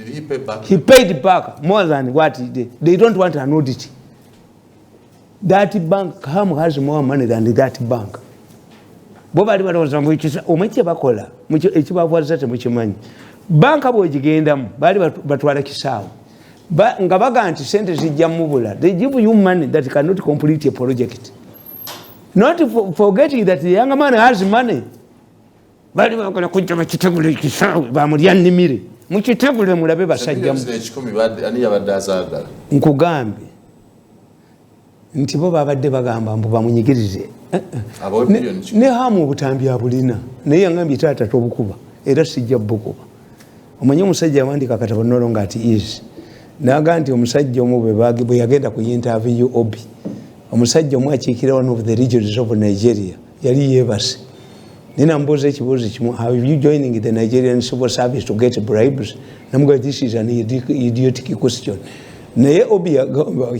he pay back? He paid back more than what he did. They don't want an audit. That bank, Ham has more money than that bank. Banka bwegigendamu bali batwala kisaawo nga baga nti sente zijja mubula. They give you money that cannot complete a project. Not forgetting that the young man has money. Bali bakola kujja bakitegule kisaawe bamulya nnimire mukitegule mulabe basajjamu. Nkugambe nti bo babadde bagamba mbu bamunyigirize. Ne Hamu obutambi abulina naye yangambye taata tobukuba era sijja bukuba. Omanyi omusajja yawandika akatabo no nga ati is naga nti omusajja omu bwe yagenda ku interview Obi, omusajja omu akiikira one of the regions of Nigeria yali yeebase. Nina mbuuza ekibuuzo kimu, have you joining the Nigerian civil service to get bribes? Namuga, this is an idiotic question. Naye Obi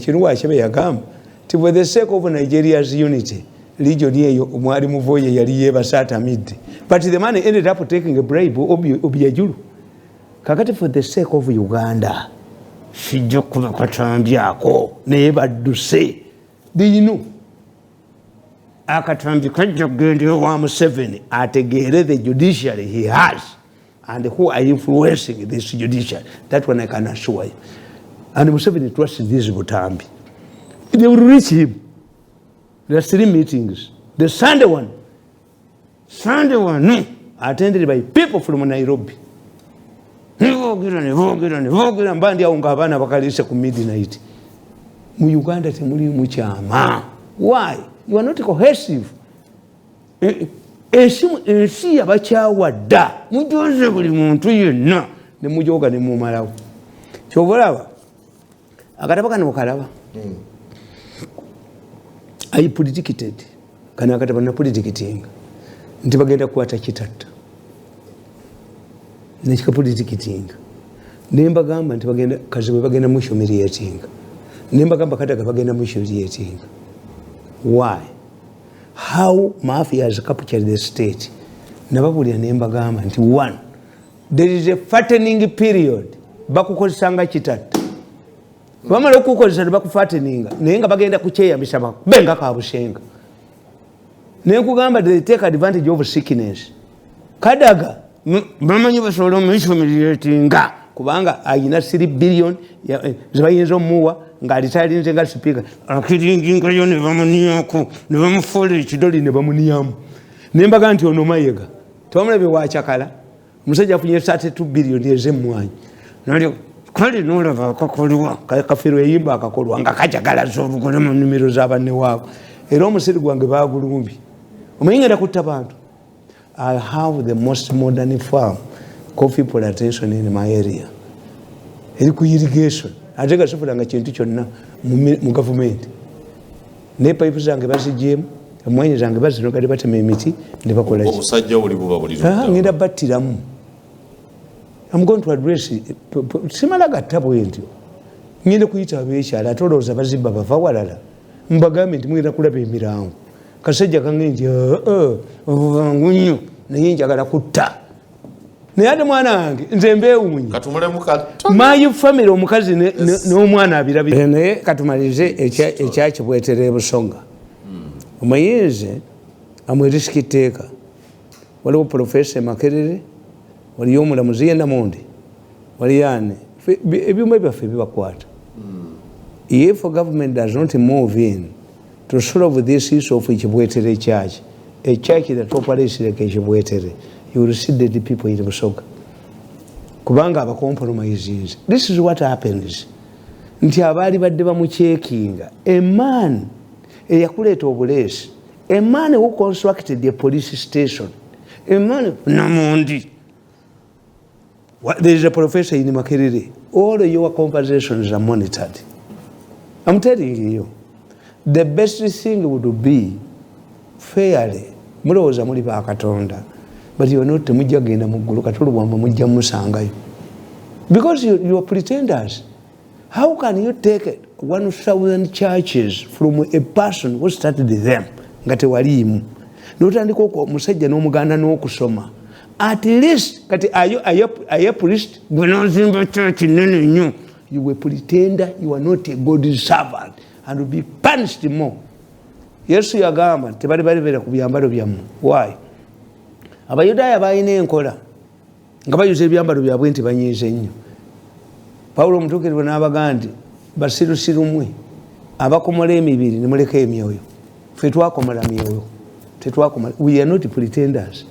kiruwa achebe yagamba ti for the sake of Nigeria's unity, region eyo omwali muvoye yali yeebase atamidde. But the man ended up taking a bribe. Obi yajulu. Kakati for the sake of Uganda, sijja kuba katambyako naye badduse. Do you know? Akatambi kajja kugenda wa Museveni ategeere the judiciary he has and who are influencing this judiciary. That one I can assure you. And Museveni trusts this Butambi. They will reach him. There are 3 meetings. The Sunday one, attended by people from Nairobi. Mbandi aunga abana bakalise ku midnight. Mu Uganda temuli mu kyama. Why? You are not cohesive. Ensi abakyawadda mujoze buli muntu yenna ne mujoga ne mumalawo. Kyobalaba akataba kano kalaba. I predicted kana akataba na predicting nti bagenda kukwata kitatta. Nekika predicting. Nemba gamba nti bagenda kazibe bagenda mu humiliating. Nembagamba Kadaga bagenda mushiriyetinga. Why? How mafia has captured the state? Nababulya nembagamba nti one, there is a fattening period. Bakukozesanga kitata. Bamala okukozesa bakufatteninga. Naye nga bagenda kukyeyambisa benga kabusenga. Nekugamba they take advantage of sickness. Kadaga bamanyi basobola mushiriyetinga kubanga ayina 3 billion zibayinza omuwa ng'alitalinze nga speaker akiringinga yo ne bamuniyako ne bamufola ekidoli ne bamuniyamu nembaga nti ono Mayiga twamulabe wakyakala omusajja afunye 32 billion ez'emmwanyi nali kale n'olaba akakolwa kafiro eyimba akakolwa nga kakyagalaza olugole mu nnimiro z'abanne waabo era omusiri gwange baagulumbi omanyi ngenda kutta bantu. I have the most modern farm coffee plantation in my area. Eri ku irrigation. Ate gasufulanga kintu kyonna mu government. Ne pipe zange bazijjemu, emwanyi zange bazinogadde batema emiti ne bakola ki. Obusajja buli buba buli. Ngenda battiramu. I'm going to address simala gatta bwentyo. Ngenda kuyita abeekyala atolooza bazibba bava walala. Mbagambe nti mugenda kulaba emirango. Kasajja kangenje obuvangunyo naye njagala kutta. Naye ate mwana wange nze mbeewuunye. Katumulemu kato. My family omukazi n'omwana abirabira. Naye katumalize ekyakibwetera ebusonga. Omuyizi amwerisiki tteeka. Waliwo Professor Makerere, waliyo omulamuzi Namundi, waliyo ani. Ebyuma byaffe bibakwata. If government does not move in to solve this issue of Chibwetere church, a church that operates like Chibwetere, you will see the people in Busoga. Kubanga aba compromises. This is what happens. Nti abali badde bamuchekinga. A man eyakuleta obulesi. A man who constructed the police station. A man Namundi. There is a professor in Makerere. All your conversations are monitored. I'm telling you. The best thing would be fairly. Mulowooza muli ba Katonda. But you are not mujja genda mu ggulu Kato Lubwama mujja musangayo. Because you are pretenders. How can you take 1,000 churches from a person who started them? Nga tewaliimu. N'otandika omusajja n'omuganda n'okusoma. At least kati aye priest gwe n'ozimba church nene nnyo. You were pretender, you are not a good servant and will be punished more. Yesu yagamba tebali balibera ku byambalo byammwe. Why? Abayudaaya balina enkola nga bayuza ebyambalo byabwe nti banyiize nnyo. Pawulo omutuukirivu n'abaga nti basirusirumwe abakomola emibiri ne muleka emyoyo. Ffe twakomola myoyo. Tetwakomola. We are not pretenders.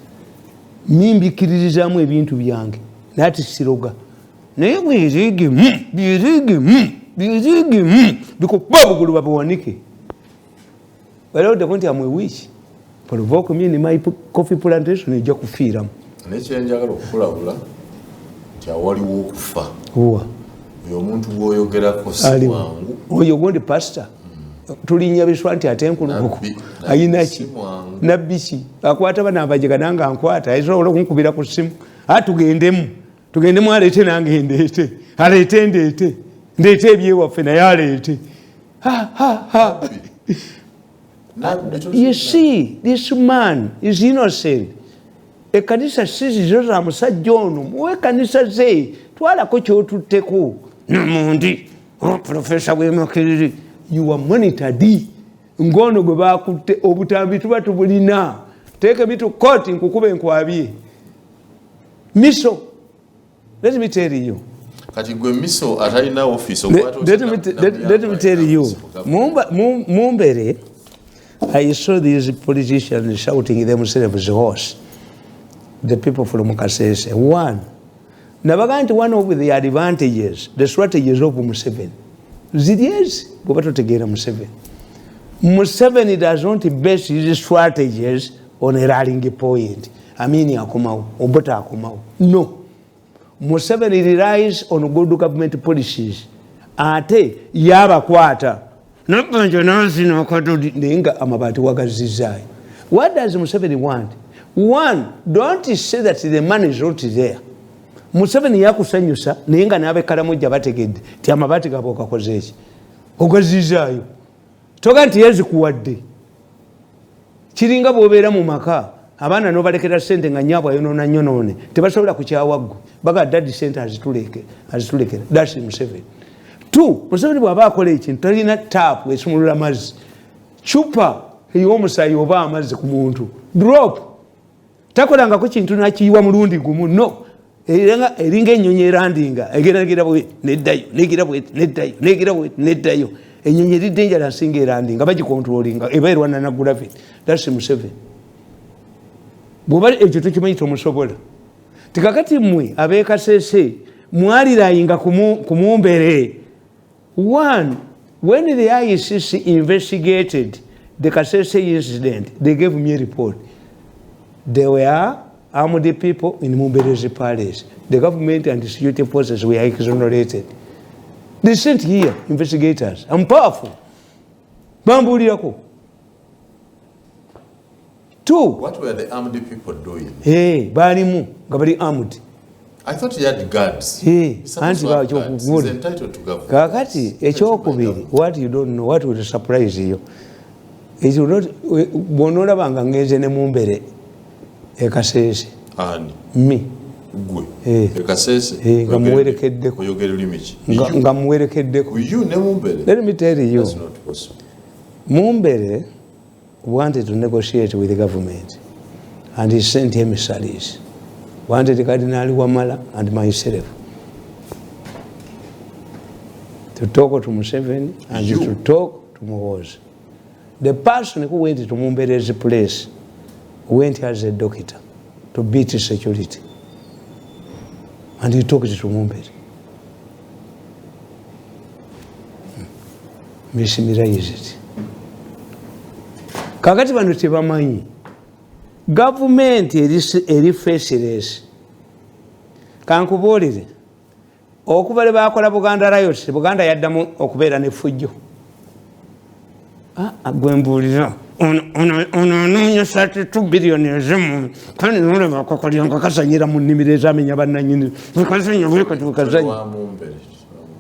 Mimbikiririzaamu ebintu byange naati siroga. Naye byerigemu bikuba bugulu babuwanike. Waliwo the point I'm a wish. Provoke me in my coffee plantation ejja kufiiramu. Nekyenjagala okukulabula nti awaliwo okufa. Huwa. Oyo omuntu gw'oyogerako si mwangu. Oyo gondi pastor. Tulinnya biswa nti ate enkulukuku. Ayina ki? Nabbi ki? Akwata bana abajega nanga ankwata. Ayisobola okunkubira ku ssimu. Tugendemu. Tugendemu aleete nange ndeete. Aleete ndeete. Ndeete ebyewaffe naye aleete. You see, this man is innocent. Ekanisa sizizo za musajja ono muwe kanisa ze twalako kyotutteko. Namundi Professor Makerere, you are monitored. Ngono gwe bakutte obutambi tuba tubulina. Take me to court nkukube nkwabye. Miso. Let me tell you. Kati gwe miso atalina office Let me tell you. Mumbere, I saw these politicians shouting themselves hoarse. The people from Kasese. One. Nabaganti one of the advantages, the strategies of Museveni. Zidiezi, bubato tegera Museveni. Museveni does not base his strategies on a rallying point. Amini akomao, obota akomao. No. Museveni relies on good government policies. Ate yaba kwata. Napanja nazi na wakadodi nenga amabati wagazizai. What does Museveni want? One, don't say that the money is not there. Museveni yakusanyusa nenga nabe kalamoja bategedde ti amabati gaboka kozeeki. ogazizaayo toga nti yazikuwadde kiringa bw'obeera mu maka abaana nobalekera sente nga nyaabwe ayonoona nyonoone tebasobola kukyawaggu baga dadi sente azitulekera dasi Museveni. Museveni bw'aba akola ekintu talina taapu esumulula mazzi cupa ey'omusaayi oba amazzi ku muntu drop takolangako kintu nakiyiwa mulundi gumu no eringa ennyonyi erandinga egeragera bwe neddayo ennyonyi eri dangerous nga erandinga bagikontrolinga eba erwana na gravity. That's Museveni. Bw'oba ekyo tokimanyi tomusobola tikakati mmwe ab'ekasese mwalirayinga kumumbere. One, when the ICC investigated the Kasese incident, they gave me a report. There were armed people in Mumbere's palace. The government and the security forces were exonerated. They sent here investigators. I'm powerful. Bambulirako. Two. What were the armed people doing? Hey, balimu gabali armed. I thought he had guards. Hey, He's entitled to government. Kakati ekyokubiri, what you don't know, what will surprise you. It will not bw'onoolabanga ngenze ne Mumbere ekasese. Ani? Me. Gwe. Ekasese. Nga muwerekeddeko. Oyogera lulimi ki? Nga muwerekeddeko. You ne Mumbere? Let me tell you. That's not possible. Mumbere wanted to negotiate with the government and he sent emissaries. Wanted Cardinal Wamala and myself to talk to Museveni and to talk to Muhoozi. The person who went to Mumbere's place went as a doctor to beat security. And he talked to Mumbere. Mesimirais it. Kakati bano tebamanyi. Government eri faceless. Kankubuulire okuva le bakola Buganda Riot Buganda yaddamu okubeera n'effujjo. Gwembuulira ono anoonya 32 billion ezimu kandi nolaba akakolyango kasanyira mu nnimiro ezamenya bannannyini bwekasanya bwekasanya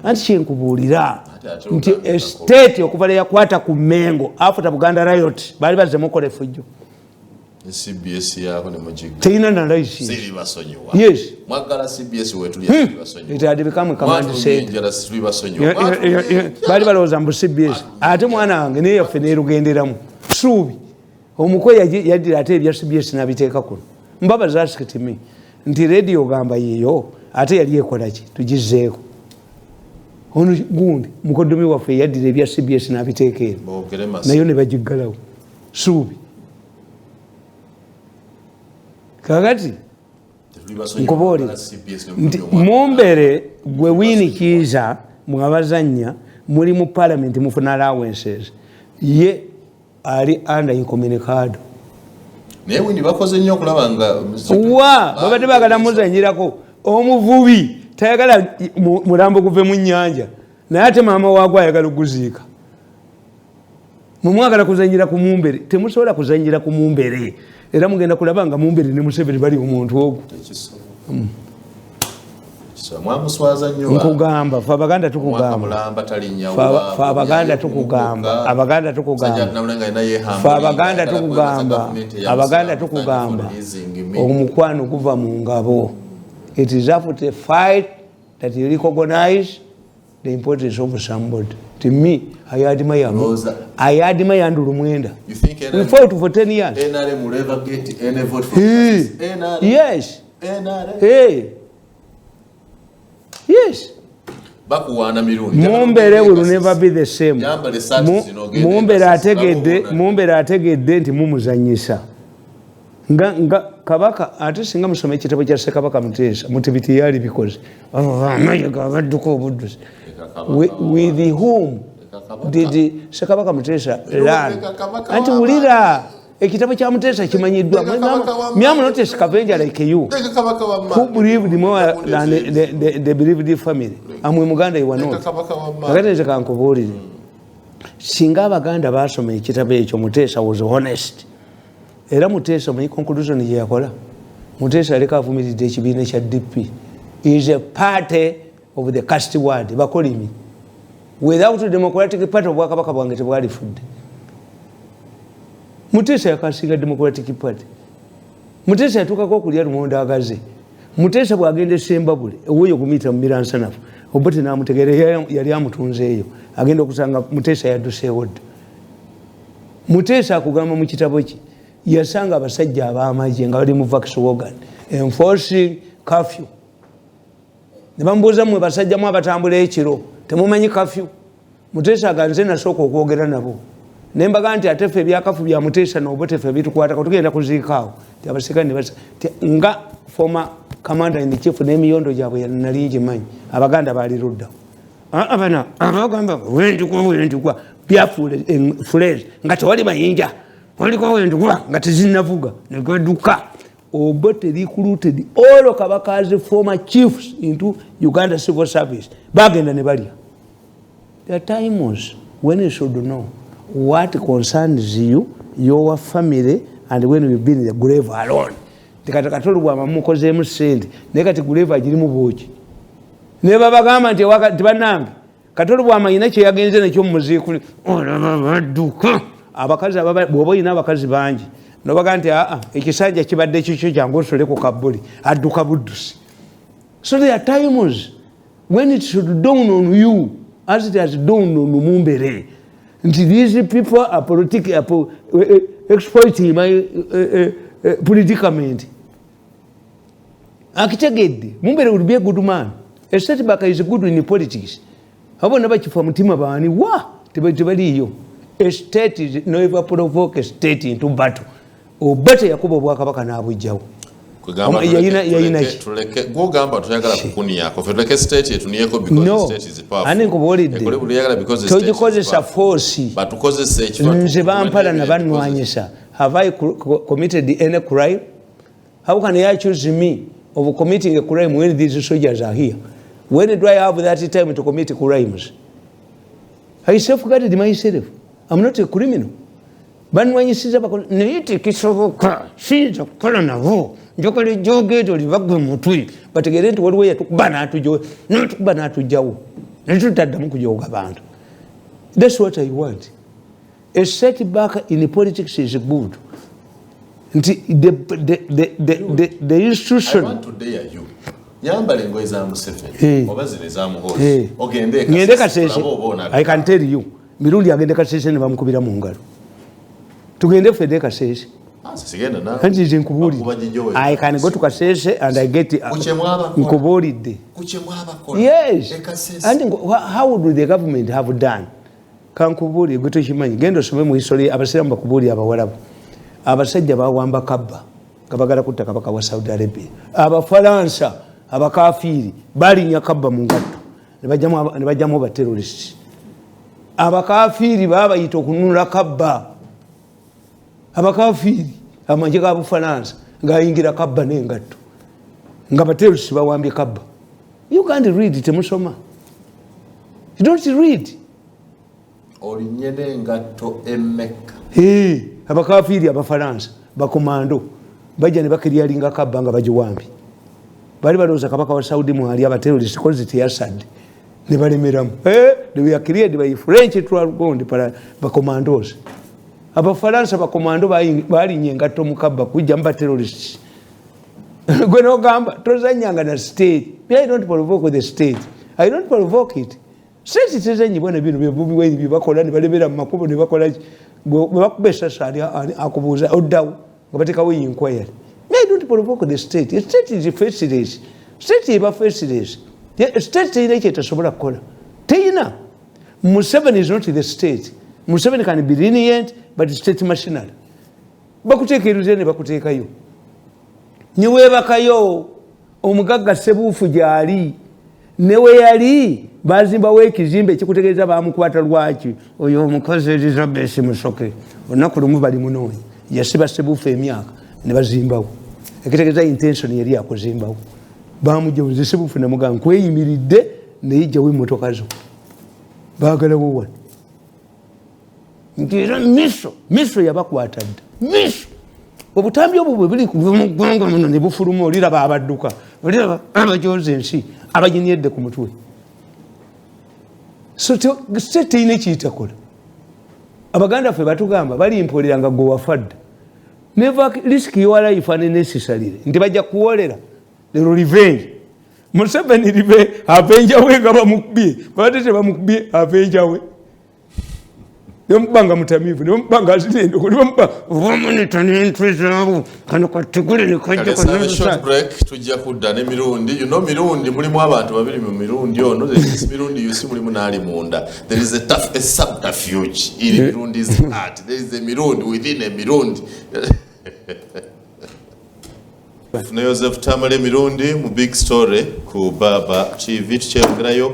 anti kyenkubuulira nti estate okuva le yakwata ku Mengo after Buganda Riot baali bazemu okola effujjo. CBS yako ne mujiga. Teina na raisi. Siri basonyiwa. Yes. Mwagala CBS wetu ya basonyiwa. It had become command said. Mwagala siri basonyiwa. Bali baloza mbu CBS. Ate mwana wange ne yafene rugenderamu. Subi. Omukoya yadira ate ebya CBS nabiteeka kuno. Mbaba zaskiti me. Nti radio gamba yeyo ate yali ekola ki tugizeeko. Ono gundi mukodomi waffe yadira ebya CBS nabiteeka eno. Nayo ne bagiggalawo. Subi. Kakati nkubuulira nti Mumbere gwe wiinikiiza mwabazannya muli mu parliament mufuna allowances ye ali under incommunicado. Naye windi bakoze nnyo okulaba nga babadde baagala muzanyirako omuvubi tayagala mulambo guve mu nnyanja naye ate maama waagwo ayagala okuguziika. Mumwagala kuzanyira ku Mumbere temusobola kuzanyira ku Mumbere. Era mugenda kulaba nga Mumbere ne Museveni bali omuntu ogwo. Mwamuswaza nnyo. Nkugamba fa Abaganda tukugamba. Fa Abaganda tukugamba. Abaganda tukugamba. Fa Abaganda tukugamba. Abaganda tukugamba. Omukwano guva mu ngabo. It is after a fight that you recognize the importance of somebody. To me, I admire Andrew Mwenda. You think we fought for 10 years. NRM will ever get any vote from NRM? Yes. NRM? Hey. Yes. Bakuwana Mirundi. Mumbere will never be the same. Mumbere ategedde nti mumuzanyisa. Nga kabaka ate singa musome ekitabo kya Ssekabaka Muteesa Mutibiti yali bikoze. Amayiga abadduko obuddusi. With whom did Ssekabaka Muteesa learn? Anti wulira ekitabo kya Muteesa kimanyiddwa. Myamu not a scavenger like you. Who believed more than the believed family? Amwe Muganda you were not. Agate kankubuulire. Singa Abaganda basoma ekitabo ekyo Muteesa was honest. Era Muteesa mu conclusion ye yakola. Muteesa aleka avumiridde ekibiina kya DP. Is a party of the caste word bakolimi without the Democratic Party obwakabaka bwange tebwalifudde. Mutesa yakasiga Democratic Party. Mutesa yatukako okulya lumonde agaze. Mutesa bwagenda Sembabule oyo kumita mu Miransanafu obote namutegere yali amutunze eyo agenda okusanga Mutesa yaduseewo dda. Mutesa akugamba mu kitabo ki yasanga abasajja ab'amagye nga bali mu Vaxwogan enforcing curfew. Ne bambuuza mwe basajja mu abatambula ekiro temumanyi curfew. Mutesa aganze nasooka okwogera nabo nembaga nti ate ffe ebyakafu bya Mutesa n'obote ffe bitukwata tugenda kuziikaawo ti abasekani nga former commander in the chief n'emiyondo gyabwe nali ngimanyi abaganda baali ludda abana abagamba wendikwa byafuule phrase nga tewali mayinja waliko wendikwa nga tezinnavuga negweduka obote recruited all Kabaka's former chiefs into Uganda civil service bagenda ne balya. There are times when you should know what concerns you, your family, and when you've been in the grave alone. Tikati Kato Lubwama mukozeemu ssente naye kati grave agirimu bwoki ne babagamba nti banange Kato Lubwama yina kye yagenze nekyo mu muziiku olaba badduka abakazi bw'oba olina abakazi bangi nobaga nti ekisajja kibadde kikyo kyangu osole ku kabbuli adduka buddusi. So there are times when it should dawn on you as it has dawned on Mumbere nti these people are exploiting my predicament. Akitegedde Mumbere would be a good man. A setback is good in politics. Habona bakifa mutima baani wa tebaliyo. A state is never provoke a state into battle. Obate yakuba bwakabaka n'abujjawo. Tuleke gogamba tuyagala kukuni yako tuleke state yetuniyeko because the state is powerful. Ani nkubolidde because the state togikozesa force batukozesa ekyo nze bampala nabanwanyisa. Have I committed any crime? How can you accuse me of committing a crime when these soldiers are here? When do I have that time to commit crimes? I safeguarded myself. I'm not a criminal. Banwanyisiza bakole neyite kisoboka sinza kukola nabo njokole jogedo libagwe mutwe bategere nti waliwo yatukuba n'atujjawo netutaddamu kujoga bantu. That's what I want. A setback in politics is good. The institution. I want to dare you. Yambale ngoye za Museveni oba zine za Muhoozi ngende Kasese. I can tell you Mirundi agende Kasese ne bamukubira mu ngalo. Tugende fede Kasese. Sigenda na. Kanji zinkubuli. I can go to Kasese and I get nkubulidde. Yes. And how would the government have done? Kankubuli gwe tokimanyi genda osome mu history abasiramu bakubuli abawalabu. Abasajja bawamba kabba kabagala kutta kabaka wa Saudi Arabia. Abafalansa abakafiri balinya kabba mu ngatto ne bajjamu ba terrorists. Abakafiri babayita okununula kabba. Abakafiri amanje ga Bufalansa ngayingira kabba n'engatto nga baterrorists bawambye kabba. You can't read it musoma. You don't read. Olinyene ngatto emeka. Abakafiri abafalansa bakomando bajja ne bakiryalinga kabba nga bagiwambye. Bali balooza kabaka wa Saudi mwali abaterrorists koziti yasad ne balemeramu. They were created by French Tralgondi para bakomandos. Abafalansa bakomando balinye ngatto mu kabba kujja mba terrorists. Gwe n'ogamba tozanyanga na state. I don't provoke the state. I don't provoke it. State tezanyibwa bino bye bakola ne balemera mu makubo ne bakola bakubesa sali akubuza oddawo nga batekawo inquiry. I don't provoke the state. The state is faceless. State is faceless. The state teyina kyetasobola kukola. Teyina. Museveni is not the state. Museveni can be lenient but state machinery. Bakuteekerize ne bakuteekayo. Niweebakayo omugagga Ssebuufu gyali newe yali bazimbawo ekizimbe ekikutegeeza bamukwata lwaki oyo omukozi Elizabeth Musoke olunaku lumu bali munoonya yasiba Ssebuufu emyaka ne bazimbawo ekitegeeza intention yali yakuzimbawo bamujjawuza Ssebuufu namugamba nkweyimiridde neyijjawo emmotoka zo baagalawo wano nti era miso yabakwata dda miso obutambi obwo bwe buli kuva mu ggwanga muno ne bufuluma oliraba abadduka oliraba abajoza ensi abaginyedde ku mutwe so state ine kiyitakola abaganda ffe batugamba balimpoleranga gwe wafadde never risk your life unnecessarily nti bajja kuwolera lero revenge Museveni ribe apenjawe nga bamukubye badete bamukubye apenjawe Yombanga mutamivu yombanga azinendo kuli bamba womanita n'entwezaabo kano kategole ne kajja kana short break tujja kudda ne Mirundi you know Mirundi mulimu abantu babiri mu Mirundi ono there Mirundi yusi mulimu nali munda there is a subterfuge in Mirundi's heart there is a Mirundi within a Mirundi Funa Joseph Tamale Mirundi mu big story ku Baba TV tukyegerayo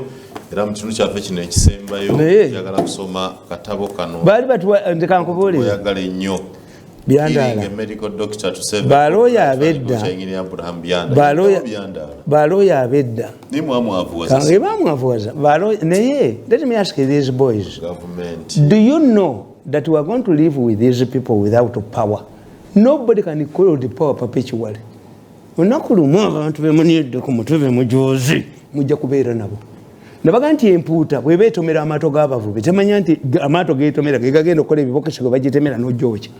era mu kintu kyaffe kino ekisembayo njagala kusoma katabo kano bali ndikankubulira oyagala ennyo byandala medical doctor to save baloya abedda baloya abedda ni mwamuavuza kange bamwavuza baloya naye let me ask these boys government do you know that we are going to live with these people without power nobody can hold the power perpetually onakuluma abantu bemunidde ku mutwe mujozi mujja kubeera nabo nabaga nti empuuta bweba etomera amaato g'abavubi temanya nti amaato geetomera gegagenda okukola ebibokesego bagitemera n'ojooca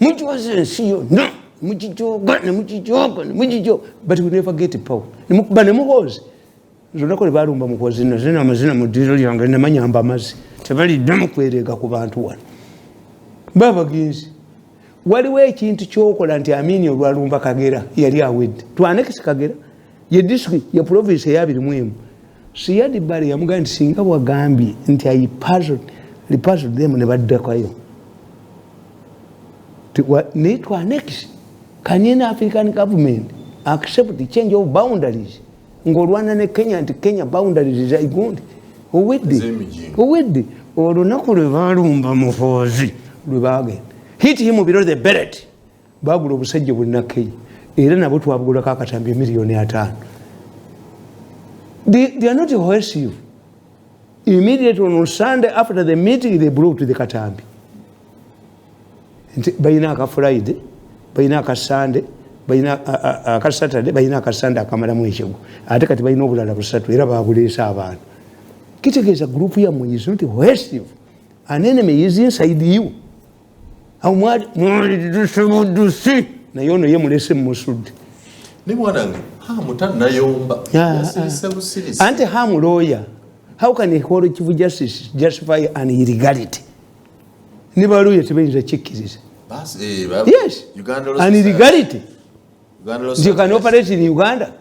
mujozi ensi yonna mugijoga nemugijoga but we never get power nemukuba nemuhoozi zonako lebalumba muhoozi nazina amazina mu ddiiro lyange namanyamba amazzi tebalidde mukwerega ku bantu wano babagenzi waliwo ekintu kyokola nti Amini olwalumba Kagera yali awedde twanekisi Kagera ye district ya province eyabirimu Siyadi Bari yamuga nti singa wagambye nti ayipuzzled them ne baddakayo twanekisi can any African government accept the change of boundaries ng'olwana ne Kenya nti Kenya boundaries zayigundi owedde olunaku lwe balumba muhoozi lwe bagenda hit him below the beret bagula obusajja bulina Kenya era nabo twabugulako akatambi miliyoni 5 they are not cohesive immediately on Sunday after the meeting they brought to the katambi bayina aka Friday bayina aka Sunday bayina aka Saturday bayina aka Sunday akamalamu ekyo ate kati bayina obulala busatu era babuleesa abantu kitegeeza group yammwe is not cohesive an enemy is inside you mwali dusebudusi naye ono ye mulese mmusudde ni mwanange mutanayomba anti harm lawyer how can a whole chief justice justify an illegality ni baluye tebayinza kikkiriza yes an illegality you can operate in Uganda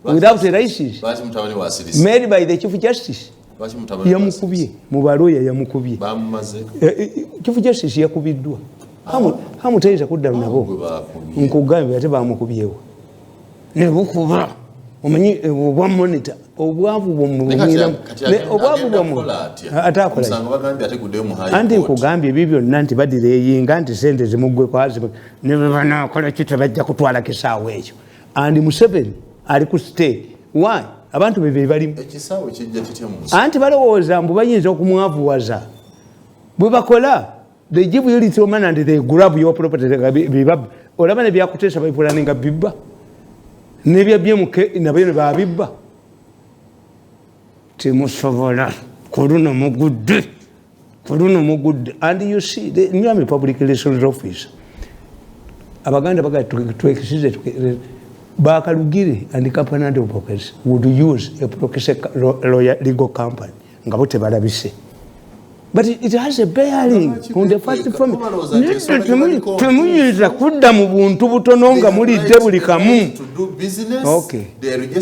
without a license made by the chief justice yamukubye mu baluye yamukubye chief justice yakubiddwa hamu tayinza kudda nabo nkugambye ate bamukubyewo ne bukuba omanyi obwa monitor obwavu bw'omumira obwavu bw'omu atakola anti nkugambye ebyo byonna nti badireyinga nti sente zimuggwe kwazi ne banakola ki tebajja kutwala kisaawo ekyo andi Museveni ali ku stay why abantu bebe balimu ekisaawo kijja kitemu anti balowooza mbu bayinza okumwavuwaza bwe bakola they give you little money and they grab your property olaba ne byakuteesa babipulaninga bibba nebyabyemuke nabyo babibba temusobola kuluna mugudde and you see the Nyami Public Relations Office abaganda baga twekisize bakalugire and company and brokers would use a broker lawyer legal company nga bote balabise but it has a bearing on the first form temuyinza kudda mu buntu butono nga mulidde buli kamu okay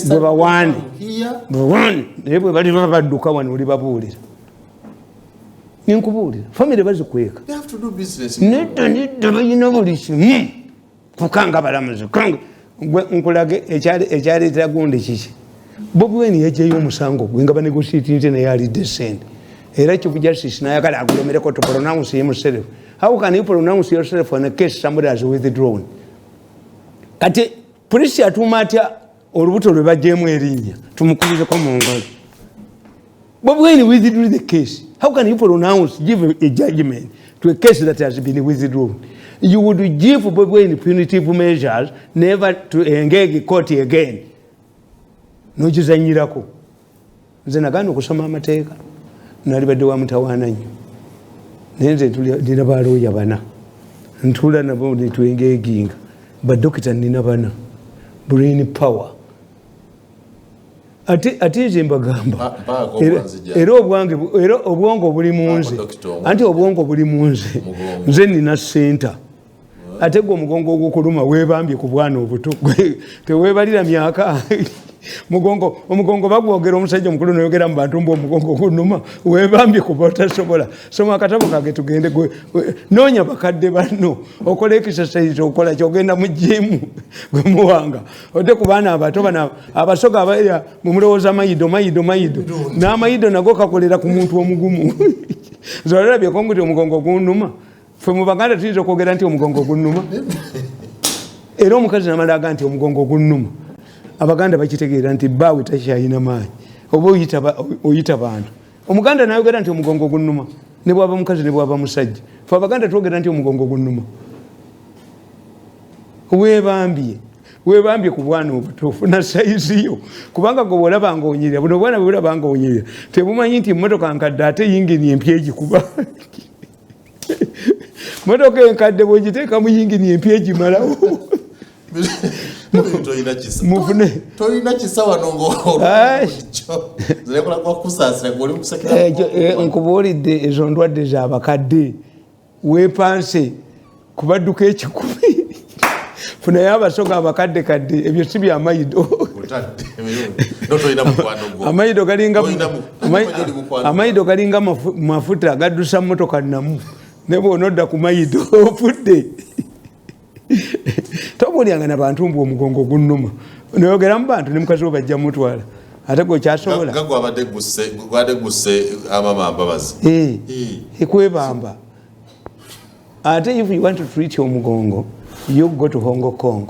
bwe bawandi naye bwe bali babadduka wano oli babuulira ninkubuulira famire bazikweka nedda balina buli kimu kukanga balamuzi nkulage ekyaleetera gundi kiki Bobi Wine yajjayo omusango gwe nga banegotiatinze naye alidde sente era chief justice nayagala agulemereko to pronounce himself. How can you pronounce yourself on a case somebody has withdrawn? Kati police atumatya olubuto lwe bajjemu erinnya tumukubizeko mu ngalo. But when you withdraw the case, how can you pronounce, give a judgment to a case that has been withdrawn? You would give Bobi Wine punitive measures, never to engage court again. Nojizanyirako. Nze nagana okusoma amateeka. nalibadde wa mutawaana nnyo naye nze ndina balooya bana ntula nabo netwengeeginga badokita nina bana brain power ate nze mbagamba era obwongo buli munze anti obwongo buli munze nze nina senta ate gwe omugongo ogwokuluma webambye ku bwana obuto tewebalira myaka omugongo bagwogera omusajja omukulu noyogera mu bantu mbu omugongo gunuma webambye kuba otasobola soma akatabo kage tugende noonya bakadde banno okola exercise okola kyogenda mu jimu gwe muwanga ode ku baana abato bana abasoga abaira mu mulowooza mayido n'amayido nago kakolera ku muntu omugumu zolerabyeko nguti omugongo gunuma ffe mu Baganda tuyinza okwogera nti omugongo gunnuma era omukazi namalaga nti omugongo gunnuma Abaganda bakitegeera nti bbaawe takyayina maanyi oba oyita bantu omuganda nayogera nti omugongo gunnuma ne bwaba mukazi ne bwaba musajja fe Abaganda twogera nti omugongo gunnuma webambye ku bwana obutuufu na sayiziyo kubanga gwe bwolabanga onyirira buno obwana bwolabanga onyirira tebumanyi nti emmotoka nkadde ate yingini empya egikuba motoka enkadde bwegiteeka mu yingini empya egimalawo toyina kisa nkubuulidde ezo ndwadde z'abakadde weepanse kubadduka ekikumi funayo abasoga abakadde kadde ebyo si byamayido amayido galinga mafuta gaddusa motoka namu ne bw'onodda ku mayido ofudde tobuulyanga nabantu mbu omugongo gunnuma noyogera mu bantu ne mukazi we bajja mutwala ate gwe kyasobola ekwebamba ate if you want to treat omugongo you go to Hong Kong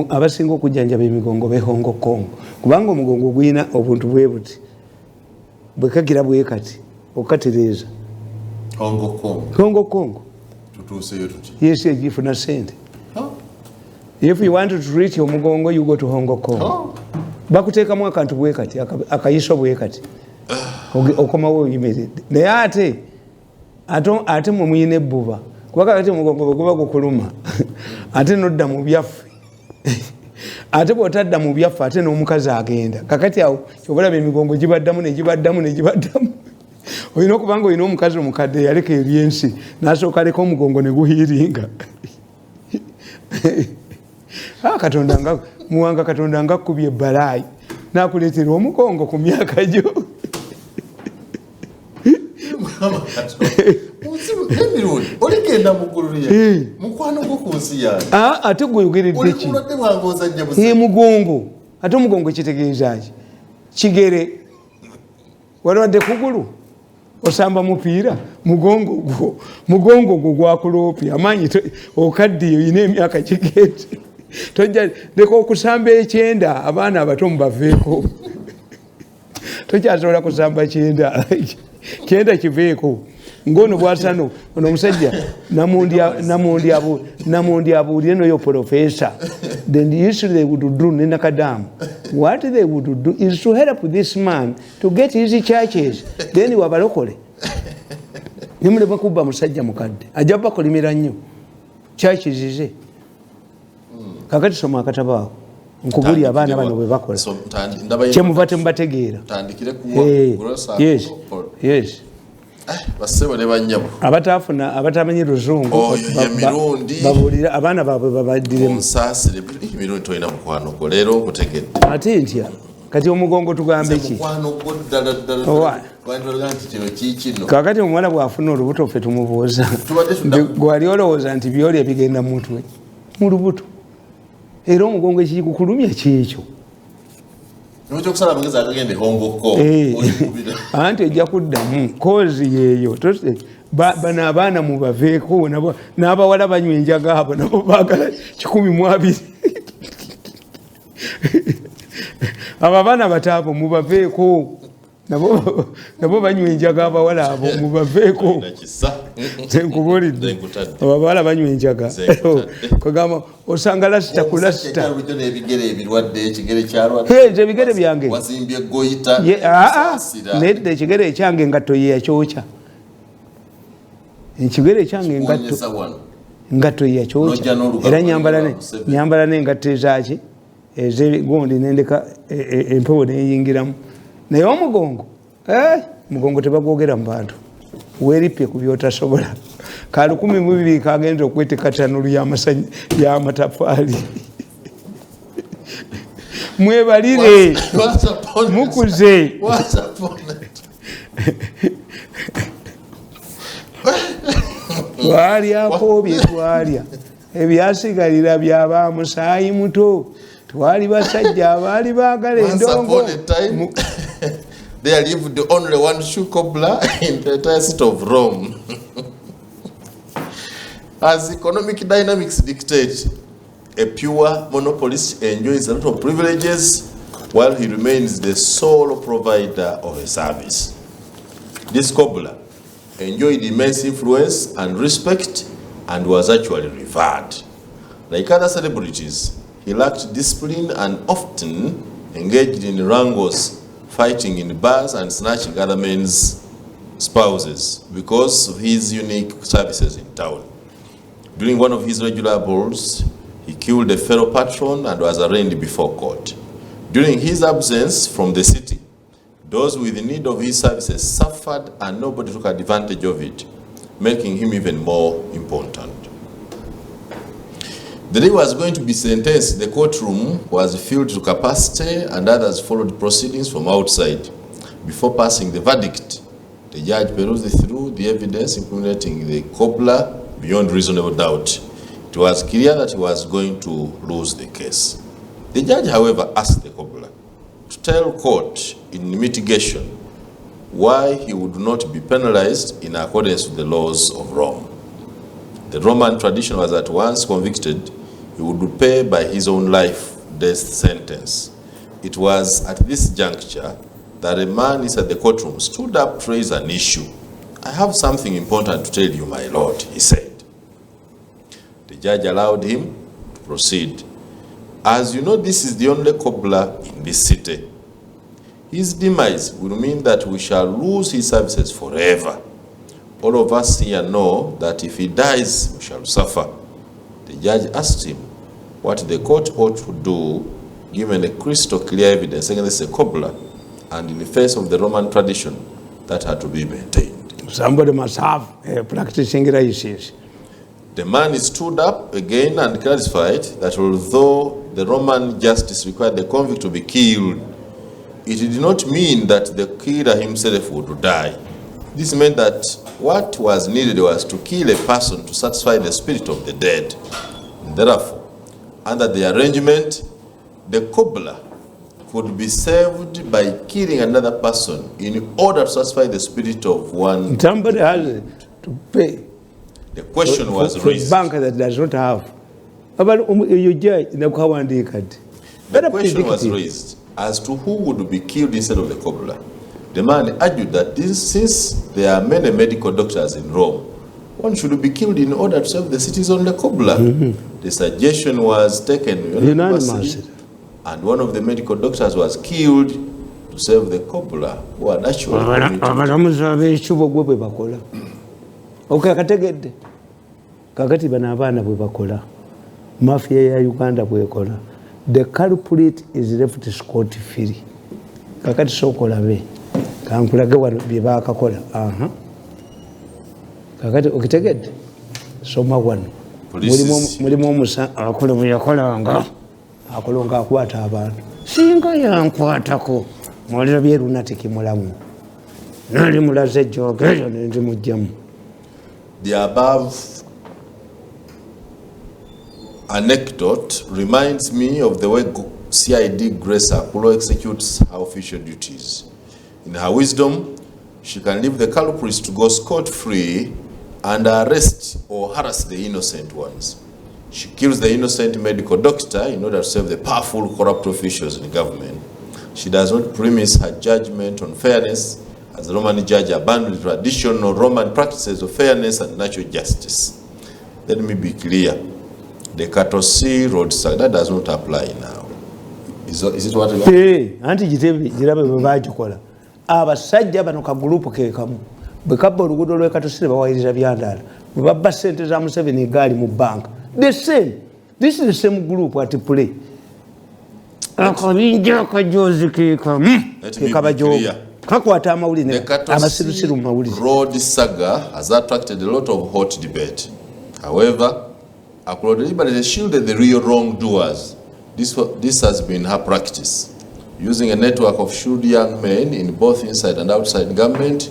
abasinga okujjanjaba emigongo be Hong Kong kubanga omugongo guyina obuntu bwe buti bwekagira bwe kati okatereeza Hong Kong yes egifuna sente if you want to treat omugongo you go to Hong Kong bakuteekamu akantu bwe kati akayiso bwe kati okomawo oyimiridde naye ate mwe muyina ebbuba kubanga kati omugongo bwe guba gukuluma ate nodda mu byaffe ate bw'otadda mu byaffe ate n'omukazi agenda kakati awo kyobulaba emigongo gibaddamu olina okubanga olina omukazi omukadde yaleka ebyensi nasooka aleka omugongo ne guhiiringa muwanga Katonda nga kkubye ebbalaayi nakuleetera omugongo ku myaka gyo ate gweyogeredde ki mugongo ate omugongo kitegeezaki kigere walwadde kugulu osamba mupiira mugongo gwo gwakuloopya amaanyi okaddiyo oyina emyaka kigete tojja leka okusamba ekyenda abaana abato mubaveeko tokyasobola kusamba kyenda kiveeko ngono bwasano ono omusajja namundi abuulire noyo professor then the issue they would do nenakadamu what they would do is to help this man to get his churches then wabalokole nimulema kubba musajja mukadde ajja bakolimira nnyo churches ze kakati soma akatabaawo nkubuli abaana bano bwe bakola kyemuva temubategeera yes basebo ne banyabo abataafuna abatamanyi luzungu babuulira abaana baabwe babaddiremu nsasire Mirundi toyina mukwano gwo leero okutegedde ate ntya kati omugongo tugambe ki kakati omuwala bw'afuna olubuto ffe tumubuuza gwali olowooza nti byolya bigenda mu mutwe mu lubuto era omugongo ekikukulumya kyekyo anti ejja kuddamu kozi yeeyo bano abaana mubaveeko n'abawala banywa enjaga abo nabo baagala 12 abo abaana bataabo mubaveeko nabo banywa enjaga abawala abo mubaveeko Zenkubulidde. Abawala banywa enjaga. Kugamba osanga lasita ku lasita. Ebigere byange. Wazimbye goyita. Nedda ekigere ekyange engatto ye yakyokya. Ekigere ekyange engatto ye yakyokya. Era nyambala n'engatto ezaki ez'egundi nendeka empewo neyingiramu. Naye omugongo mugongo tebagwogera mu bantu. Weeripye ku byotasobola. Ka 1200 kagenza okwete katanulu y'amatafaali. Mwebalire mukuze. Twalyako bye twalya ebyasigalira byaba musaayi muto. Twali basajja abaali baagala endongo. There lived only one shoe cobbler in the entire city of Rome. As economic dynamics dictate, a pure monopolist enjoys a lot of privileges while he remains the sole provider of a service. This cobbler enjoyed immense influence and respect and was actually revered. Like other celebrities, he lacked discipline and often engaged in wrangles, fighting in bars and snatching other men's spouses because of his unique services in town. During one of his regular balls, he killed a fellow patron and was arraigned before court. During his absence from the city, those with need of his services suffered and nobody took advantage of it, making him even more important. The day he was going to be sentenced, the courtroom was filled to capacity and others followed proceedings from outside. Before passing the verdict, the judge perused through the evidence incriminating the cobbler beyond reasonable doubt. It was clear that he was going to lose the case. The judge, however, asked the cobbler to tell court in mitigation why he would not be penalized in accordance with the laws of Rome. The Roman tradition was that once convicted, he would pay by his own life-death sentence. It was at this juncture that a man inside the courtroom stood up to raise an issue. "I have something important to tell you, my lord," he said. The judge allowed him to proceed. "As you know, this is the only cobbler in this city. His demise will mean that we shall lose his services forever. All of us here know that if he dies, we shall suffer." The judge asked him what the court ought to do, given a crystal clear evidence against the cobbler and in the face of the Roman tradition that had to be maintained. Somebody must have practicing races. The man stood up again and clarified that although the Roman justice required the convict to be killed, it did not mean that the killer himself would die. This meant that what was needed was to kill a person to satisfy the spirit of the dead. Therefore, under the arrangement, the cobbler could be saved by killing another person in order to satisfy the spirit of one. Somebody has to pay. The question was raised. For a bank that does not have. The question was raised as to who would be killed instead of the cobbler. The man argued that since there are many medical doctors in Rome, one should be killed in order to save the city's only cobbler. The suggestion was taken unanimously, and one of the medical doctors was killed to save the cobbler who had actually committed. Kakati bana abaana bwe bakola mafia ya Uganda bwekola, the culprit is left scot free. Kakati sokola be kankulage wano bye bakakola. Kakati okitegedde soma wano mulimu omusa akola bwe yakolanga akolonga akwata abantu singa yankwatako mulira bye lunatiki mulamu nali mulaze jogeyo ndi mujjamu. The above anecdote reminds me of the way CID Grace Akulo executes her official duties. In her wisdom, she can leave the culprits to go scot-free and arrest or harass the innocent ones. She kills the innocent medical doctor in order to save the powerful corrupt officials in government. She does not premise her judgment on fairness as a Roman judge, abandoned traditional Roman practices of fairness and natural justice. Let me be clear. The Kato Road saga, that does not apply now. Is it what you want? Anti jirabe babajikola. Abasajja bano ka group ke kamu. Bekabba oluguudo lwe Kato bawayiriza byandala. Babba sente za Museveni gali mu bank. The same. This is the same group at play. Akabinja kajozi ke kamu. Ke kabajo. Kakwata amawulire. The Kato Road saga has attracted a lot of hot debate. However, Akolo deliberately shielded the real wrongdoers. This has been her practice. Using a network of shrewd young men in both inside and outside government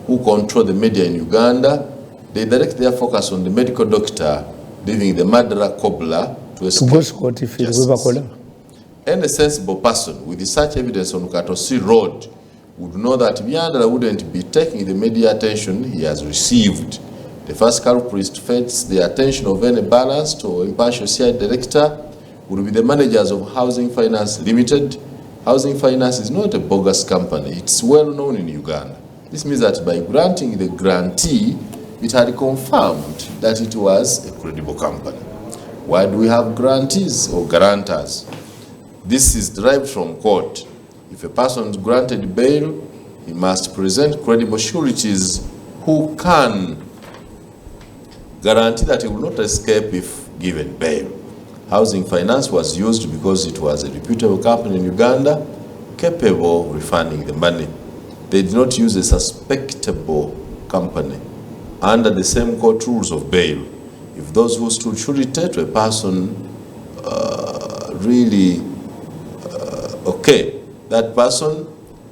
who control the media in Uganda, they direct their focus on the medical doctor, leaving the murderer cobbler to escape justice. Any sensible person with such evidence on Kato Road would know that Byandala wouldn't be taking the media attention he has received. The first culprit fets the attention of any balanced or impartial CI director would be the managers of Housing Finance Limited. Housing Finance is not a bogus company. It's well known in Uganda. This means that by granting the grantee, it had confirmed that it was a credible company. Why do we have grantees or guarantors? This is derived from court. If a person is granted bail, he must present credible sureties who can guarantee that he will not escape if given bail. Housing Finance was used because it was a reputable company in Uganda, capable of refunding the money. They did not use a suspectable company under the same court rules of bail. If those who stood surety to a person okay, that person,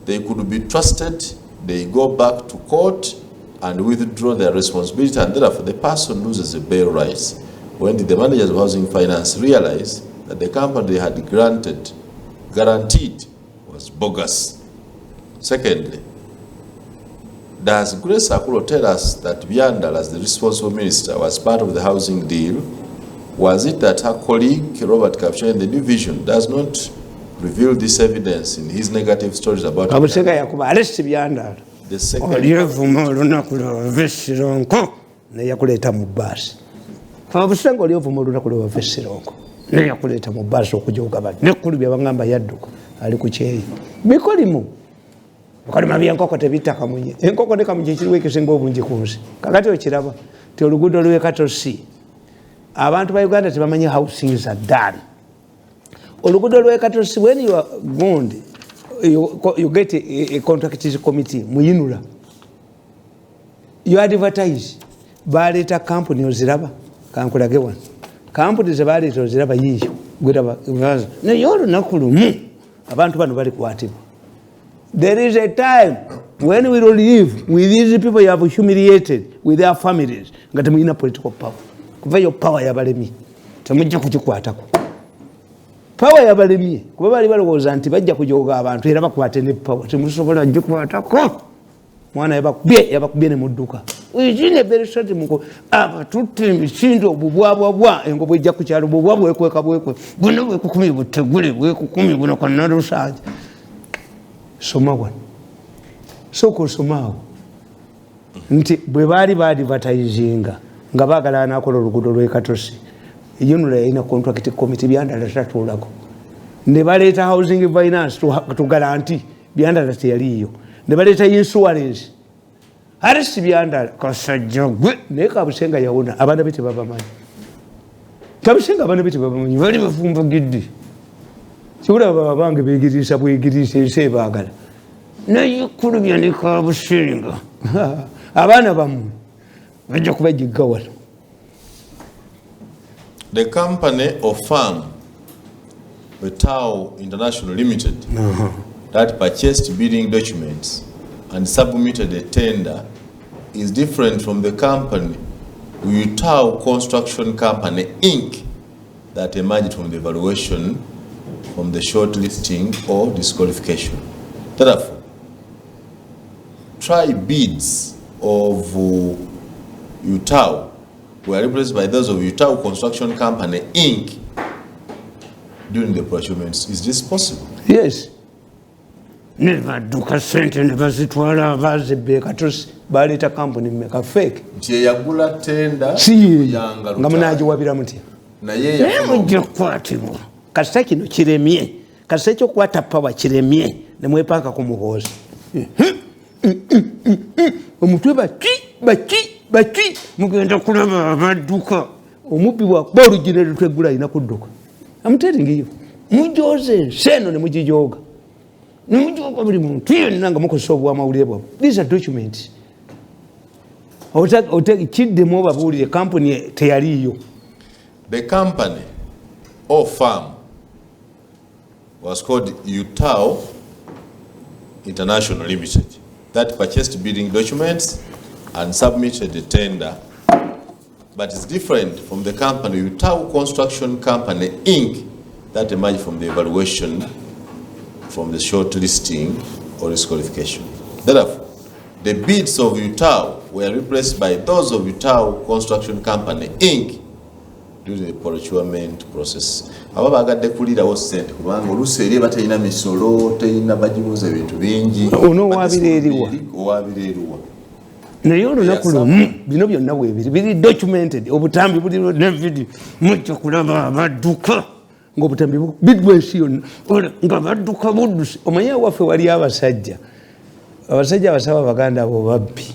they could be trusted, they go back to court and withdraw their responsibility, and therefore the person loses the bail rights. When the managers of Housing Finance realized that the company they had guaranteed was bogus. Secondly, does Grace Akulo tell us that Byandala, as the responsible minister, was part of the housing deal? Was it that her colleague, Robert Kapcha, in the division does not reveal this evidence in his negative stories about Byandala? The second Kabusengo lyovumo olunaku Vesirongo neyakuleeta mu bbaasi okujogaba nekkulu bye bagamba yadduka ali ku kyeyi bikolimu okalima byenkoko tebitaka munye enkoko ne kamunye kiriwo ekisinga obungi ku nsi kakati okiraba ti oluguudo lw'e Kato abantu ba Uganda tebamanyi how things are done. Oluguudo lw'e Kato when you are gond you get a contractors committee muyinula you advertise baleeta company oziraba kankulage wano kampuni ze baleeta oziraba yiyo gwiraba naye olunaku lumu abantu bano bali kwatibwa. There is a time when we will live with these people you have humiliated with their families nga temulina political power kuva yo power yabalemi temujja kukikwatako power yabalemi kuba bali balowooza nti bajja kujoga abantu era bakwate ne power temusobola njikwatako mwana yabakubye ne mudduka ujine berisati muko abatutte emisindo obubwabwabwa engobo ejja ku kyalo obubwabwa ekweka bwekwe buno bwekukumi butegule bwekukumi buno kannalusaaji soma wano soko somaawo nti bwe baali baadivatayizinga nga baagala anakola oluguudo lw'e Kato yunula yalina contract committee Byandala tatuulako ne baleeta housing finance to guarantee Byandala teyaliiyo ne baleeta insurance Harisi Byandala kasajja gwe naye Kabusenga yawona abaana be tebabamanyi Kabusenga abaana be tebabamanyi bali bafumba giddi kibula baba bange beegiriisa bwegiriisa ensi ebaagala naye kulubya ne Kabusenga abaana bammwe bajja kubajjigga wano. The company or firm, Tao International Limited, that purchased bidding documents and submitted a tender is different from the company, Tao Construction Company, Inc., that emerged from the evaluation from the shortlisting or disqualification. Therefore, try bids of Tao were replaced by those of Tao Construction Company, Inc. during the procurement. Is this possible? Yes. ne badduka sente ne bazitwala bazibbe katosi baleeta company mmeka fake nti yagula tenda yanga nga munagiwabira mutya naye mujja kukwatibwa kasita kino kiremye kasita ekyokukwata pawa kiremye ne mwepanka ku muhoozi omutwe baki mugenda kulaba abadduka omubbi bwakuba oluginero twegula alina kudduka amuteringiyo mujoze enseno ne mugijooga nemujooga buli muntu yenna nga mukozesa obwamawulire bwabwe these are documents kiddemu obabuulire kampuni teyaliiyo. The company or firm was called Utah International Limited that purchased building documents and submitted the tender, but it's different from the company Utah Construction Company Inc. that emerged from the evaluation from the short listing or disqualification. Therefore, the bids of Utah were replaced by those of Utah Construction Company Inc. during the procurement process. Ababa agadde kulirawo sente kubanga oluusi eri batalina misolo talina bagibuza ebintu bingi ono owabireriwa naye olunaku lumu bino byonna weebiri biri documented obutambi buli ne video mujja kulaba abadduka ng'obutambi biddwa ensi yonna nga badduka buddusi omanye waffe wali abasajja abasaba baganda abo babbi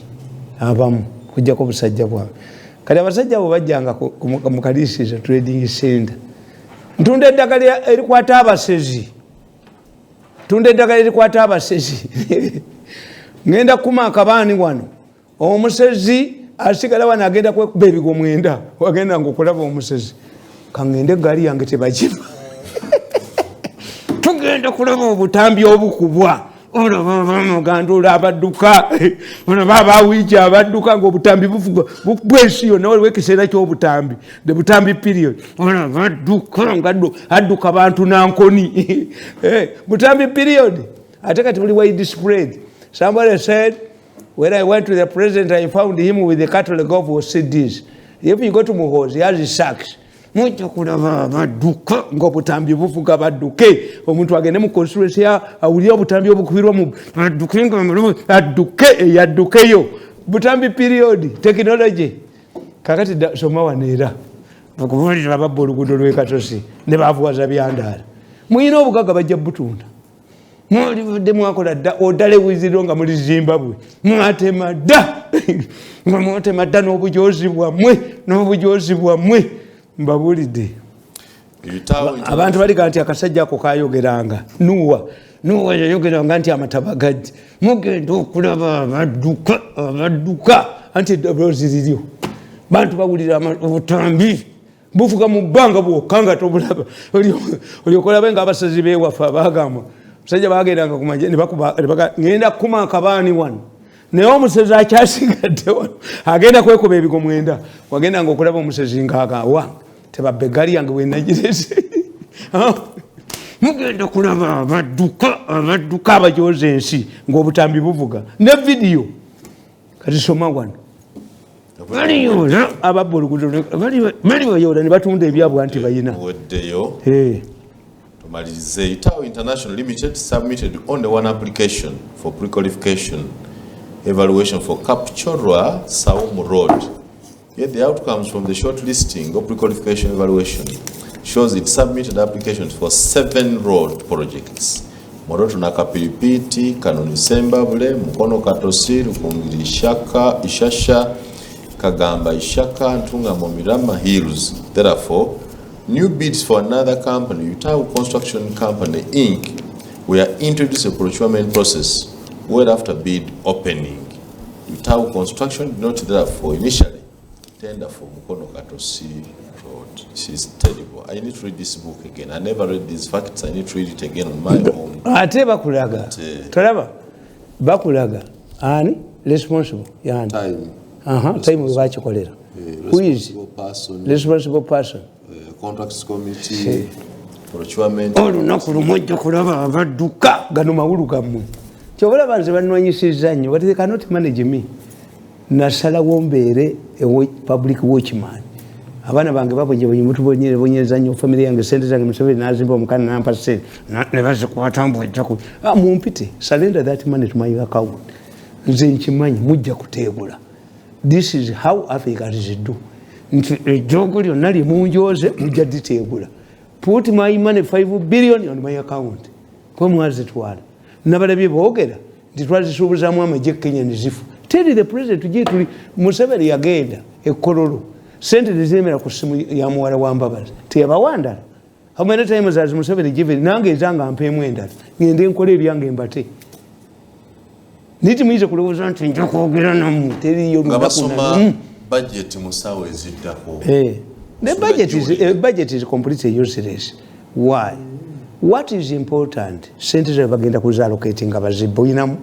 abamu kujjako obusajja bwabwe kati abasajja abo bajjanga mu kalisiza trading center ntunda eddagala erikwata abasezi ngenda kuma akabaani wano omusezi asigala wano agenda kwekuba ebigo 9 wagenda ngaokulaba omusezi kangende egaali yange tebagiba tugenda kulaba obutambi obukubwa olaba abamuganda olabadduka olaba abawiiki abadduka ngaobutambi bufuga bwensi yonna waliwo ekiseera kyobutambi the butambi period olaba adduka nga adduka bantu nankoni butambi period ate kati buli wide spread. Somebody said when I went to the president I found him with the Kato Lubwama CDs. If you go to Muhoozi he has his sacks. Mujja kulaba abadduka ng'obutambi bufuga badduke omuntu agende mu constituency awulire obutambi obukubirwa mu badduke nga yaddukeyo butambi period technology kakati soma waneera bakubulira ababba oluguudo lw'ekatosi ne baavuwaza byandaala muyina obugaga bajja butunda mwalivudde mwakola dda oddala ewiziriro nga muli Zimbabwe mwatema dda nga mwatema dda n'obujoozi bwammwe mbabulidde abantu baliga nti akasajja ako kayogeranga nuwa yayogeranga nti amataba gajja mugenda okulaba abadduka anti eddoboozi liryo bantu bawulira obutambi bufuga mu bbanga bwokka tobulaba olyokolaba nga abasazi beewaffe abagamba musajja bagendanga kumanje ngenda kuma akabaani wano naye omusezi akyasigadde wano agenda kwekuba ebigo 9 wagenda nga okulaba omusezi ngaagawa tebabba egaali yange wenagirese mugenda kulaba abadduka abajooza ensi ng'obutambi buvuga ne vidiyo kati soma wano baliyoola ababba oluguudo baliyoola ne batunda ebyabwe anti bayina Utah International Limited submitted only one application for pre-qualification evaluation for Kapchorwa Saum Road. Yet the outcomes from the shortlisting or pre-qualification evaluation shows it submitted applications for 7 road projects. Moroto Nakapilipiti, Kanoni Sembabule, Mukono Katosi, Rukungiri Ishasha, Kagamba Ishaka, Ntunga Momirama Hills. Therefore, new bids for another company, Utah Construction Company Inc., were introduced a procurement process well after bid opening. Utah Construction did not therefore initially tender for Mukono Katosi Road. This is terrible. I need to read this book again. I never read these facts. I need to read it again on my own. Ate bakulaga. Tolaba. Bakulaga. Ani responsible. Yani. Time. Time webakikolera. Who is responsible person? Contracts committee, procurement. Olunaku lumujja kulaba abadduka gano mawulu gammwe. Kyobalaba nze bannwanyisizza nnyo but they cannot manage me. Nasalawo mbeere public watchman. abaana bange babonye mutubonyereza nnyo family yange sente zange Museveni nazimba omukana nampa sente ne bazikwata mbwejjaku mumpite surrender that money to my account nze nkimanyi mujja kuteebula. This is how Africa is do. Ejjogo lyonna limunjoze mujja diteebula. Put my money 5 billion on my account. Kwa mwazitwala nabalabye boogera nti twazisuubuzaamu amagye Kenya nezifu. Tell the president tujye tuli Museveni yagenda Kololo sente tezemera ku simu ya muwala wa Mbabazi teyabawandala. How many times has Museveni given nange ezanga mpeemu endala ngende nkola ebyange mbate niti muyinza kulowooza nti nja kwogera nammwe teriyo nga basoma budget musawo eziddako. The budget is completely useless. Why? What is important? Sente zebagenda kuziallocating abazibba oyinamu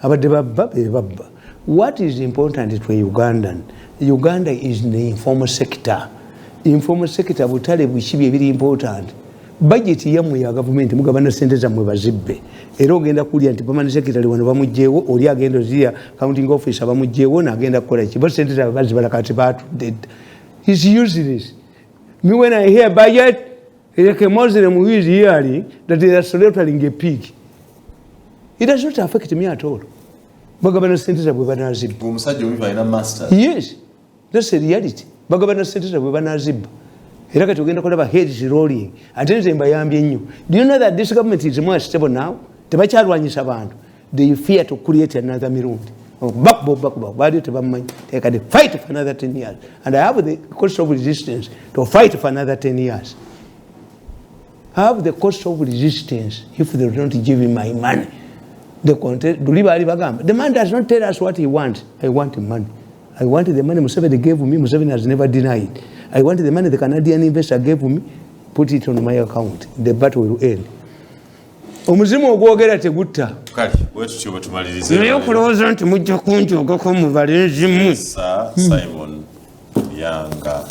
abadde babba. What is important to Ugandan? Uganda is in the informal sector. Informal sector butale bwikibi ebiri important. Budget yammwe ya government mugaba na sente zammwe bazibbe. Era ogenda kulya nti permanent secretary wano bamugjeewo oli agenda ozia counting officer bamugjeewo n'agenda kukola ki bo sente zaabwe bazibala kati dead. It's useless. Me when I hear budget like a Muslim who is hearing that they are slaughtering a pig, it does not affect me at all. Bagabana sente zaabwe banazibba. Omusajja oyo alina masters. Yes, that's the reality. Bagabana sente zaabwe banazibba. Era kati ogenda kulaba heads rolling. Ate nze mbayambye nnyo. Do you know that this government is more stable now? Tebakyalwanyisa bantu. They fear to create another Mirundi. Badi tebamanyi. They can fight for another 10 years. And I have the cost of resistance to fight for another 10 years. I have the cost of resistance if they don't give me my money. The man does not tell us what he wants. I want money. I want the money Museveni gave me. Museveni has never denied. I want the money the Canadian investor gave me. Put it on my account. The battle will end. Omuzimu ogwogera tegutta. Kale, wetu batumalirize. Nayo kulowooza nti mujja kunjogako mu balenzi mu. Simon Yanga.